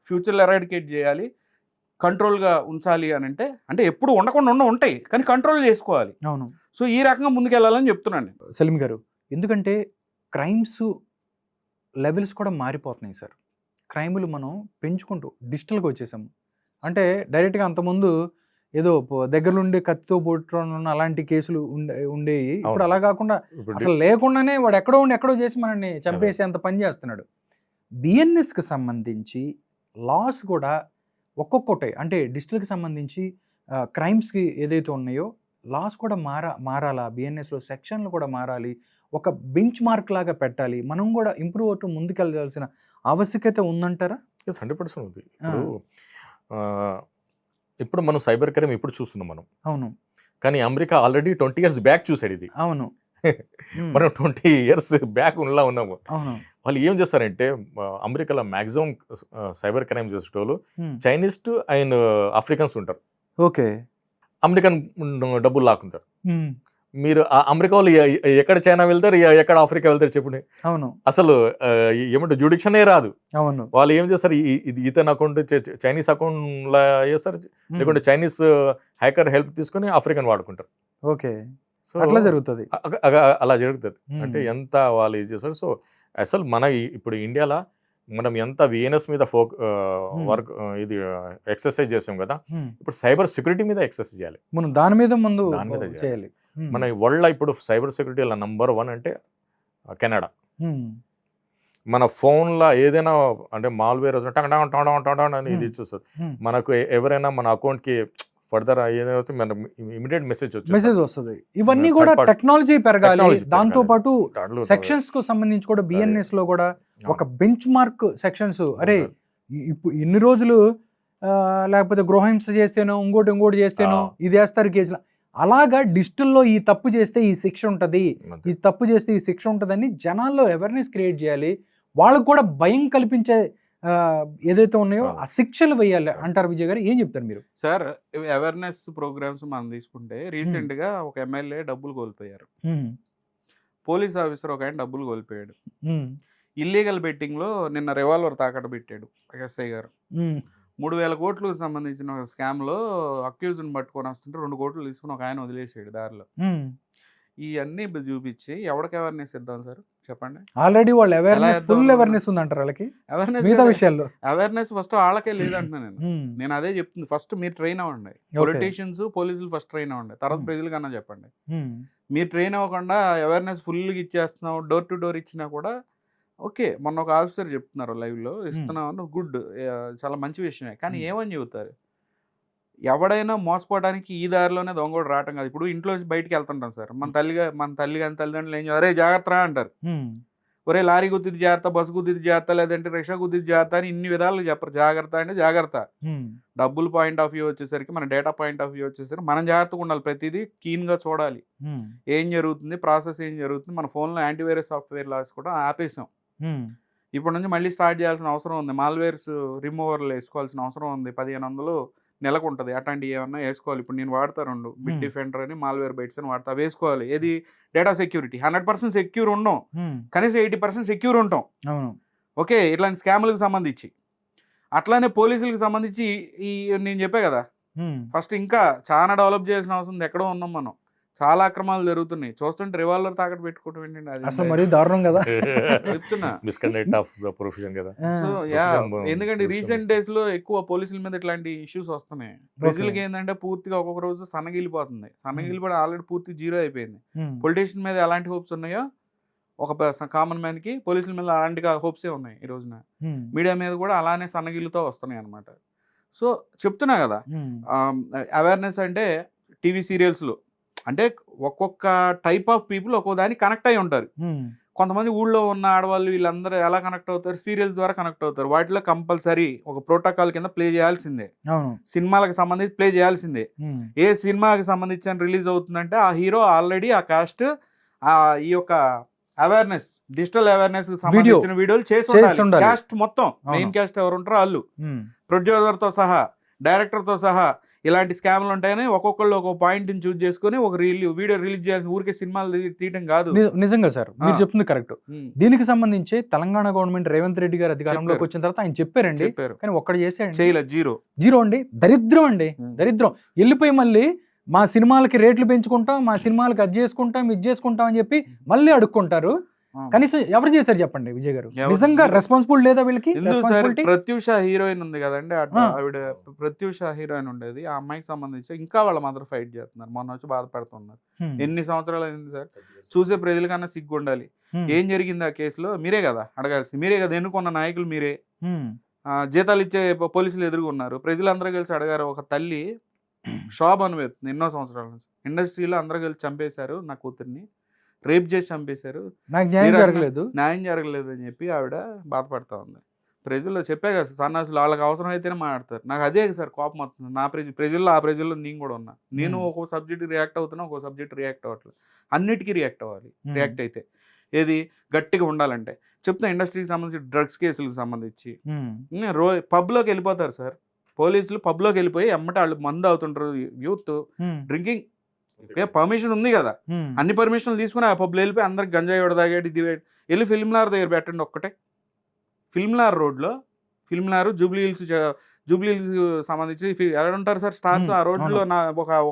ఫ్యూచర్లో ఎరాడికేట్ చేయాలి, కంట్రోల్గా ఉంచాలి అని అంటే ఎప్పుడు ఉండకుండా ఉంటాయి కానీ కంట్రోల్ చేసుకోవాలి. అవును, సో ఈ రకంగా ముందుకెళ్ళాలని చెప్తున్నాను సలీం గారు. ఎందుకంటే క్రైమ్స్ లెవెల్స్ కూడా మారిపోతున్నాయి సార్. క్రైములు మనం పెంచుకుంటూ డిజిటల్గా వచ్చేసాము. అంటే డైరెక్ట్గా అంతకుముందు ఏదో దగ్గరలుండి కత్తితో పొట్టున్న అలాంటి కేసులు ఉండేవి. ఇప్పుడు అలా కాకుండా అసలు లేకుండానే వాడు ఎక్కడో ఉండి ఎక్కడో చేసి మనల్ని చంపేసి అంత పని చేస్తున్నాడు. బిఎన్ఎస్కి సంబంధించి లాస్ కూడా ఒక్కొక్కటి అంటే డిజిటల్కి సంబంధించి క్రైమ్స్కి ఏదైతే ఉన్నాయో లాస్ కూడా మారాలా, బిఎన్ఎస్లో సెక్షన్లు కూడా మారాలి, ఒక బెంచ్ మార్క్ లాగా పెట్టాలి, మనం కూడా ఇంప్రూవ్ అవుతూ ముందుకెళ్ళాల్సిన ఆవశ్యకత ఉందంటారా? 100% ఉంది. ఇప్పుడు మనం సైబర్ క్రైమ్ ఇప్పుడు చూస్తున్నాం మనం. అవును, కానీ అమెరికా ఆల్రెడీ 20 years బ్యాక్ చూసాడు ఇది. అవును, మనం 20 years బ్యాక్ ఉన్నాము. వాళ్ళు ఏం చేస్తారంటే అమెరికాలో మాక్సిమం సైబర్ క్రైమ్ చేసేటోళ్ళు చైనీస్ అండ్ ఆఫ్రికన్స్ ఉంటారు. ఓకే, అమెరికన్ డబ్బులు లాక్కుంటారు. మీరు అమెరికా వాళ్ళు ఎక్కడ చైనా వెళ్తారు ఎక్కడ ఆఫ్రికా వెళ్తారు చెప్పండి. అవును, అసలు ఏమంటే జ్యుడిక్షనే రాదు. అవును, వాళ్ళు ఏం చేస్తారు ఇది ఇతని అకౌంట్ చైనీస్ అకౌంట్ లా చేస్తారు, లేకుంటే చైనీస్ హ్యాకర్ హెల్ప్ తీసుకుని ఆఫ్రికన్ వాడుకుంటారు. ఓకే, సో అట్లా జరుగుతుంది, అలా జరుగుతుంది. అంటే ఎంత వాళ్ళు ఇది చేస్తారు. సో అసలు మన ఇప్పుడు ఇండియాలో మనం ఎంత విఎన్ఎస్ మీద వర్క్ ఇది ఎక్సర్సైజ్ చేసాం కదా, ఇప్పుడు సైబర్ సెక్యూరిటీ మీద ఎక్సర్సైజ్ చేయాలి. మనం దాని మీద చేయాలి. మన వరల్డ్ ఇప్పుడు సైబర్ సెక్యూరిటీ నంబర్ 1 అంటే కెనడా. మన ఫోన్లో ఏదైనా అంటే మాల్వేర్ అని ఇది చూస్తుంది. మనకు ఎవరైనా మన అకౌంట్కి ఫర్దర్ ఏదైతే మనకు ఇమిడియట్ మెసేజ్ వస్తుంది. ఇవన్నీ కూడా టెక్నాలజీ పెరగాలి. దాంతో పాటు సెక్షన్స్ కు సంబంధించి కూడా బిఎన్ఎస్ లో కూడా ఒక బెంచ్ మార్క్ సెక్షన్స్, అరే ఇప్పుడు ఇన్ని రోజులు లేకపోతే గృహహింస చేస్తేనో ఇంకోటి చేస్తేనో ఇది వేస్తారు కేసులు, అలాగా డిజిటల్లో ఈ తప్పు చేస్తే ఈ శిక్ష ఉంటుంది, ఈ తప్పు చేస్తే ఈ శిక్ష ఉంటుందని జనాల్లో అవేర్నెస్ క్రియేట్ చేయాలి. వాళ్ళకు కూడా భయం కల్పించే ఏదైతే ఉన్నాయో ఆ శిక్షలు వేయాలి అంటారు. విజయ్ గారు ఏం చెప్తారు మీరు? సార్, అవేర్నెస్ ప్రోగ్రామ్స్ మనం తీసుకుంటే రీసెంట్ గా ఒక ఎమ్మెల్యే డబ్బులు కోల్పోయారు, పోలీస్ ఆఫీసర్ ఒక ఆయన డబ్బులు కోల్పోయాడు, ఇల్లీగల్ బెట్టింగ్ లో నిన్న రివాల్వర్ తాకట్టు పెట్టాడు ఎస్ఐ గారు. 3,000 కోట్లు సంబంధించిన ఒక స్కామ్ లో అక్యూజ్ని పట్టుకొని వస్తుంటే 2 కోట్లు తీసుకుని ఒక ఆయన వదిలేసాడు దారిలో. ఇవన్నీ చూపించి ఎవరికి అవేర్నెస్ ఇద్దాం సార్ చెప్పండి? ఆల్రెడీ వాళ్ళు ఫుల్ అవేర్నెస్ ఉందంటారు వాళ్ళకి. అవేర్నెస్ ఫస్ట్ వాళ్ళకే లేదంటున్నా నేను అదే చెప్తుంది. ఫస్ట్ మీరు ట్రైన్ అవ్వండి, పొలిటీషియన్స్ పోలీసులు ఫస్ట్ ట్రైన్ అవ్వండి, తర్వాత ప్రజలు కన్నా చెప్పండి. మీరు ట్రైన్ అవ్వకుండా అవేర్నెస్ ఫుల్గా ఇచ్చేస్తున్నాం, డోర్ టు డోర్ ఇచ్చినా కూడా ఓకే. మొన్న ఒక ఆఫీసర్ చెప్తున్నారు లైవ్లో ఇస్తున్నాం, గుడ్, చాలా మంచి విషయమే. కానీ ఏమని చెబుతారు? ఎవడైనా మోసపోవడానికి ఈ దారిలోనే దొంగోడు రావటం కాదు. ఇప్పుడు ఇంట్లో నుంచి బయటికి వెళ్తుంటాం సార్, మన తల్లి కానీ తల్లిదండ్రులు ఏం చేయాలి, అరే జాగ్రత్త రా అంటారు. ఒరే లారీ గుద్దిది జాగ్రత్త, బస్సు గుద్దిది జాగ్రత్త, లేదంటే రిక్షా గుద్దిది జాగ్రత్త అని ఇన్ని విధాలు చెప్పరు. జాగ్రత్త అంటే జాగ్రత్త. డబ్బుల పాయింట్ ఆఫ్ వ్యూ వచ్చేసరికి, మన డేటా పాయింట్ ఆఫ్ వ్యూ వచ్చేసరికి మనం జాగ్రత్తగా ఉండాలి. ప్రతిదీ కీన్గా చూడాలి, ఏం జరుగుతుంది, ప్రాసెస్ ఏం జరుగుతుంది. మన ఫోన్లో యాంటీవైరస్ సాఫ్ట్వేర్ లాస్ కూడా ఆపేసాం. ఇప్పటి నుంచి మళ్ళీ స్టార్ట్ చేయాల్సిన అవసరం ఉంది. మాల్వేర్స్ రిమూవర్లు వేసుకోవాల్సిన అవసరం ఉంది. 1500 నెలకు ఉంటుంది. అట్లాంటివి ఏమన్నా వేసుకోవాలి. ఇప్పుడు నేను వాడతా 2 బిట్ డిఫెండర్ అని, మాల్వేర్ బైట్స్ అని వాడతా. వేసుకోవాలి. ఏది డేటా సెక్యూరిటీ 100% సెక్యూర్ ఉన్నాం, కనీసం 80% సెక్యూర్ ఉంటాం. ఓకే, ఇట్లాంటి స్కామ్లకు సంబంధించి. అట్లానే పోలీసులకు సంబంధించి ఈ నేను చెప్పే కదా, ఫస్ట్ ఇంకా చాలా డెవలప్ చేయాల్సిన అవసరం ఉంది. ఎక్కడో ఉన్నాం మనం. చాలా అక్రమాలు జరుగుతున్నాయి. చూస్తుంటే రివాల్వర్ తాకట్టు పెట్టుకోవటం ఏంటండి, అది అసలు మరీ దారుణం కదా చెప్తున్నా. కదా. సో ఎందుకంటే రీసెంట్ డేస్ లో ఎక్కువ పోలీసుల మీద ఇట్లాంటి ఇష్యూస్ వస్తున్నాయి. ప్రజలకి ఏంటంటే పూర్తిగా ఒక్కొక్క రోజు సన్నగిలిపోతుంది. సన్నగిలిపోయి ఆల్రెడీ పూర్తి జీరో అయిపోయింది. పొలిటీషియన్ మీద ఎలాంటి హోప్స్ ఉన్నాయో ఒక కామన్ మ్యాన్ కి పోలీసుల మీద అలాంటి హోప్సే ఉన్నాయి ఈ రోజున. మీడియా మీద కూడా అలానే సన్నగిలుతో వస్తున్నాయి అనమాట. సో చెప్తున్నా కదా, అవేర్నెస్ అంటే టీవీ సీరియల్స్లో అంటే ఒక్కొక్క టైప్ ఆఫ్ పీపుల్ ఒక్కో దానికి కనెక్ట్ అయి ఉంటారు. కొంతమంది ఊళ్ళో ఉన్న ఆడవాళ్ళు వీళ్ళందరూ ఎలా కనెక్ట్ అవుతారు, సీరియల్స్ ద్వారా కనెక్ట్ అవుతారు. వాటిలో కంపల్సరీ ఒక ప్రోటోకాల్ కింద ప్లే చేయాల్సిందే. సినిమాలకు సంబంధించి ప్లే చేయాల్సిందే. ఏ సినిమాకి సంబంధించి రిలీజ్ అవుతుందంటే ఆ హీరో ఆల్రెడీ ఆ కాస్ట్ ఈ యొక్క అవేర్నెస్, డిజిటల్ అవేర్నెస్ సంబంధించిన వీడియోలు చేసి ఉండాలి. కాస్ట్ మొత్తం మెయిన్ కాస్ట్ ఎవరు ఉంటారో వాళ్ళు, ప్రొడ్యూసర్ తో సహా, డైరెక్టర్ తో సహా. ఇలాంటి స్కామ్లు ఉంటాయని ఒక్కొక్కళ్ళు ఒక పాయింట్ ని చూస్ చేసుకుని ఒక వీడియో రిలీజ్ చేయాల్సిన, ఊరికే సినిమాలు తీయడం కాదు. నిజంగా సార్ మీరు చెప్తుంది కరెక్ట్. దీనికి సంబంధించి తెలంగాణ గవర్నమెంట్ రేవంత్ రెడ్డి గారు అధికారంలోకి వచ్చిన తర్వాత ఆయన చెప్పారండి, కానీ ఒక్కడు చేశాడు జీరో అండి. దరిద్రం అండి, దరిద్రం. వెళ్ళిపోయి మళ్ళీ మా సినిమాలకి రేట్లు పెంచుకుంటాం, మా సినిమాలకి అది చేసుకుంటాం, ఇది చేసుకుంటాం అని చెప్పి మళ్ళీ అడుక్కుంటారు. కనీసం ఎవరు చేశారు చెప్పండి విజయ్ గారు? నిజంగా రెస్పాన్సిబుల్ లేదా వీళ్ళకి? ప్రత్యూష హీరోయిన్ ఉంది కదండి, ఆవిడ ప్రత్యూష హీరోయిన్ ఉండేది. ఆ అమ్మాయికి సంబంధించి ఇంకా వాళ్ళ మదర్ ఫైట్ చేస్తున్నారు. మొన్న వచ్చి బాధపడుతున్నారు. ఎన్ని సంవత్సరాలు అయింది సార్? చూసే ప్రజలకన్నా సిగ్గు ఉండాలి. ఏం జరిగింది ఆ కేసులో? మీరే కదా అడగాల్సింది. మీరే కదా ఎన్నుకున్న నాయకులు, మీరే జీతాలు ఇచ్చే పోలీసులు ఎదుర్కొన్నారు. ప్రజలందరూ కలిసి అడగారు. ఒక తల్లి షాప్ అనుభవిస్తుంది ఎన్నో సంవత్సరాల నుంచి. ఇండస్ట్రీలో అందరూ కలిసి చంపేశారు నా కూతుర్ని, రేప్ చేసి చంపేశారు, న్యాయం జరగలేదు అని చెప్పి ఆవిడ బాధపడతా ఉంది. ప్రజల్లో చెప్పే కదా సన్నాసులు, వాళ్ళకి అవసరం అయితేనే మాట్లాడతారు. నాకు అదే సార్ కోపం వస్తుంది. నా ప్రజల్లో ఆ ప్రజల్లో నేను కూడా ఉన్నా. నేను ఒక్కో సబ్జెక్ట్ రియాక్ట్ అవుతున్నా, ఒక్కో సబ్జెక్ట్ రియాక్ట్ అవ్వట్లేదు. అన్నిటికీ రియాక్ట్ అవ్వాలి. రియాక్ట్ అయితే ఏది గట్టిగా ఉండాలంటే చెప్తున్నా. ఇండస్ట్రీకి సంబంధించి డ్రగ్స్ కేసులకు సంబంధించి పబ్లోకి వెళ్ళిపోతారు సార్ పోలీసులు. పబ్లోకి వెళ్ళిపోయి ఎమ్మట వాళ్ళు మందు అవుతుంటారు. యూత్ డ్రింకింగ్ పర్మిషన్ ఉంది కదా, అన్ని పర్మిషన్లు తీసుకుని ఆ పబ్లో వెళ్ళిపోయి అందరికి గంజాయి తాగాడు, ఇది వెళ్ళి ఫిల్మ్లార్ దగ్గర పెట్టండి ఒక్కటే. ఫిల్మ్లార్ రోడ్లో, ఫిల్మ్లార్ జూబ్లీ హిల్స్ సంబంధించి ఎవరుంటారు సార్ స్టార్స్ ఆ రోడ్లో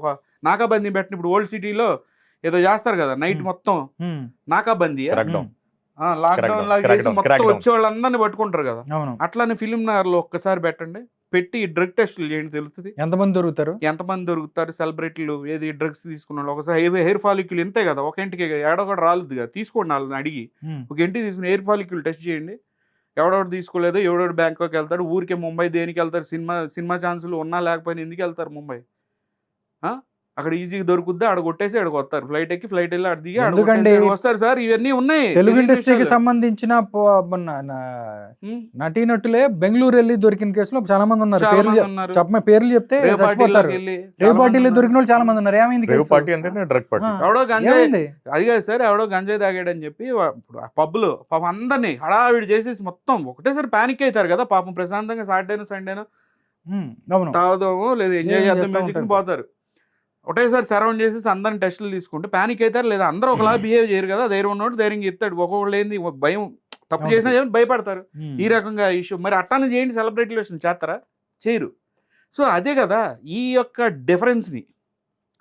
ఒక నాకాబందీ పెట్టిన. ఇప్పుడు ఓల్డ్ సిటీలో ఏదో చేస్తారు కదా నైట్ మొత్తం నాకాబందీ, లాక్డౌన్ లాగా చేసి మొత్తం వచ్చే వాళ్ళందరినీ పట్టుకుంటారు కదా. అట్లానే ఫిల్మ్లార్ లో ఒక్కసారి పెట్టండి, పెట్టి డ్రగ్ టెస్టులు చేయండి, తెలుస్తుంది ఎంతమంది దొరుకుతారు సెలబ్రిటీలు ఏది డ్రగ్స్ తీసుకున్న. ఒకసారి హెయిర్ ఫాలిక్యూల్ ఇంతే కదా, ఒక ఇంటికి ఏడొకటి రాలేదు కదా, తీసుకోండి వాళ్ళని అడిగి. ఒక ఇంటికి తీసుకుని హెయిర్ ఫాలిక్యూల్ టెస్ట్ చేయండి. ఎవడెవడు తీసుకోలేదు, ఎవడెవడు బ్యాంకాక్ వెళ్తాడు, ఊరికే ముంబై దేనికి వెళ్తారు? సినిమా ఛాన్సులు ఉన్నా లేకపోయినా ఎందుకు వెళ్తారు ముంబై? అక్కడ ఈజీగా దొరుకుద్దా, అక్కడ కొట్టేసి అక్కడికి వస్తారు. ఫ్లైట్ ఎక్కి ఫ్లైట్ వెళ్ళి అక్కడ దిగి వస్తారు సార్. ఇవన్నీ ఉన్నాయి. తెలుగు ఇండస్ట్రీకి సంబంధించిన నటీనటులే బెంగళూరు వెళ్ళి దొరికిన కేసులో చాలా మంది ఉన్నారు. పేర్లు చెప్తే రేపాటిలో దొరికిన వాళ్ళు చాలా మంది ఉన్నారు. ఏమైంది? ఎవడో గంజాయి, అది కాదు సార్, ఎవడో గంజాయి తాగాడని చెప్పి పబ్లు పాపం అందరినీ హడావిడి చేసేసి మొత్తం ఒకటేసారి పానిక్ అవుతారు కదా పాపం. ప్రశాంతంగా సాటర్డేనో సండేనో తాగుదాము లేదా ఎంజాయ్ చేద్దాం మ్యూజిక్ పోతారు. ఒకటేసారి సరౌండ్ చేసేసి అందరిని టెస్టులు తీసుకుంటే పానిక్ అవుతారు. లేదా అందరూ ఒకలా బిహేవ్ చేయరు కదా, ధైర్యం ఉన్నోడు ధైర్యంగా ఇస్తాడు. ఒక్కొక్కళ్ళు ఏంది భయం, తప్పు చేసినా భయపడతారు. ఈ రకంగా ఇష్యూ మరి అట్టానే చేయండి. సెలబ్రిటీలు చేస్తారా? చేయరు. సో అదే కదా ఈ యొక్క డిఫరెన్స్ని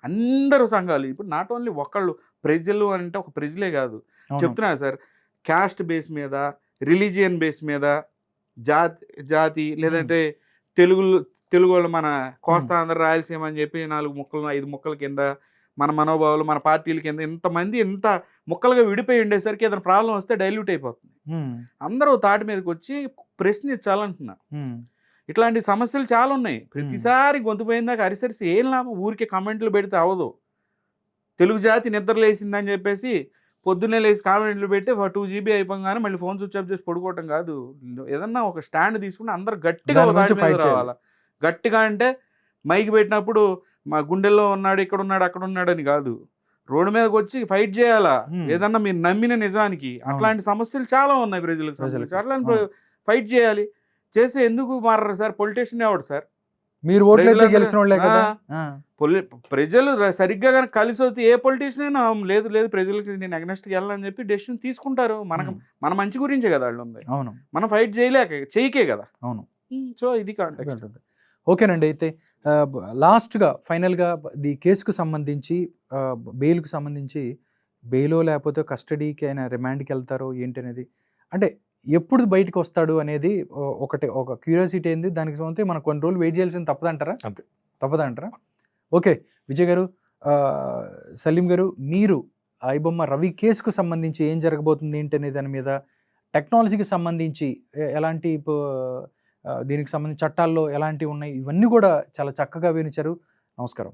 అందరూ సంఘాలు, ఇప్పుడు నాట్ ఓన్లీ ఒకళ్ళు ప్రజలు అంటే ఒక ప్రజలే కాదు చెప్తున్నా సార్, క్యాస్ట్ బేస్ మీద, రిలీజియన్ బేస్ మీద, జాతి లేదంటే తెలుగు వాళ్ళు మన కోస్తా ఆంధ్ర రాయలసీమ అని చెప్పి 4 ముక్కలు 5 ముక్కల కింద మన మనోభావాలు మన పార్టీల కింద ఇంతమంది ఇంత ముక్కలుగా విడిపోయి ఉండేసరికి ఏదైనా ప్రాబ్లం వస్తే డైల్యూట్ అయిపోతుంది. అందరూ తాటి మీదకి వచ్చి ప్రశ్నించాలంటున్నా. ఇట్లాంటి సమస్యలు చాలా ఉన్నాయి. ప్రతిసారి గొంతు పోయిందాక అరిసరిసి ఏం లాభం, ఊరికే కమెంట్లు పెడితే అవ్వదు. తెలుగు జాతి నిద్ర లేచిందని చెప్పేసి పొద్దున్నే లేచి కామెంట్లు పెట్టి 2 GB అయిపోగానే మళ్ళీ ఫోన్ స్విచ్ ఆఫ్ చేసి పడుకోవటం కాదు. ఏదన్నా ఒక స్టాండ్ తీసుకుని అందరు గట్టిగా ఫైట్ రావాలా. గట్టిగా అంటే మైక్ పెట్టినప్పుడు మా గుండెల్లో ఉన్నాడు, ఇక్కడ ఉన్నాడు, అక్కడ ఉన్నాడు అని కాదు, రోడ్డు మీదకి వచ్చి ఫైట్ చేయాలా ఏదన్నా మీరు నమ్మిన నిజానికి. అట్లాంటి సమస్యలు చాలా ఉన్నాయి ప్రజలకు సంబంధించి. అట్లాంటి ఫైట్ చేయాలి. చేసి ఎందుకు మారరు సార్? పొలిటీషియన్ ఎవడు సార్? మీరు ఓట్లయితే గెలిచిన వాళ్ళే కదా. ప్రజలు సరిగ్గా కానీ కలిసి వస్తే ఏ పొలిటీషియన్ అయినా లేదు లేదు ప్రజలకి నేను అగ్నెస్ట్కి వెళ్ళాలని చెప్పి డెసిషన్ తీసుకుంటారు. మన మంచి గురించే కదా వాళ్ళు ఉంది. అవును, మనం ఫైట్ చేయకే కదా. అవును. సో ఇది కాంటెక్స్ట్. ఓకేనండి. అయితే లాస్ట్గా ఫైనల్గా ఈ కేసుకు సంబంధించి బెయిల్కు సంబంధించి బెయిలో లేకపోతే కస్టడీకి అయినా రిమాండ్కి వెళ్తారో ఏంటి అనేది, అంటే ఎప్పుడు బయటకు వస్తాడు అనేది ఒక క్యూరియాసిటీ అయింది. దానికి సంబంధించి మనం కొన్ని రోజులు వెయిట్ చేయాల్సింది తప్పదంటారా? అంతే, తప్పదంటారా? ఓకే విజయ్ గారు, సలీం గారు, మీరు ఐబొమ్మ రవి కేసుకు సంబంధించి ఏం జరగబోతుంది ఏంటి అనే దాని మీద, టెక్నాలజీకి సంబంధించి ఎలాంటి దీనికి సంబంధించి చట్టాల్లో ఎలాంటివి ఉన్నాయి, ఇవన్నీ కూడా చాలా చక్కగా వివరించారు. నమస్కారం.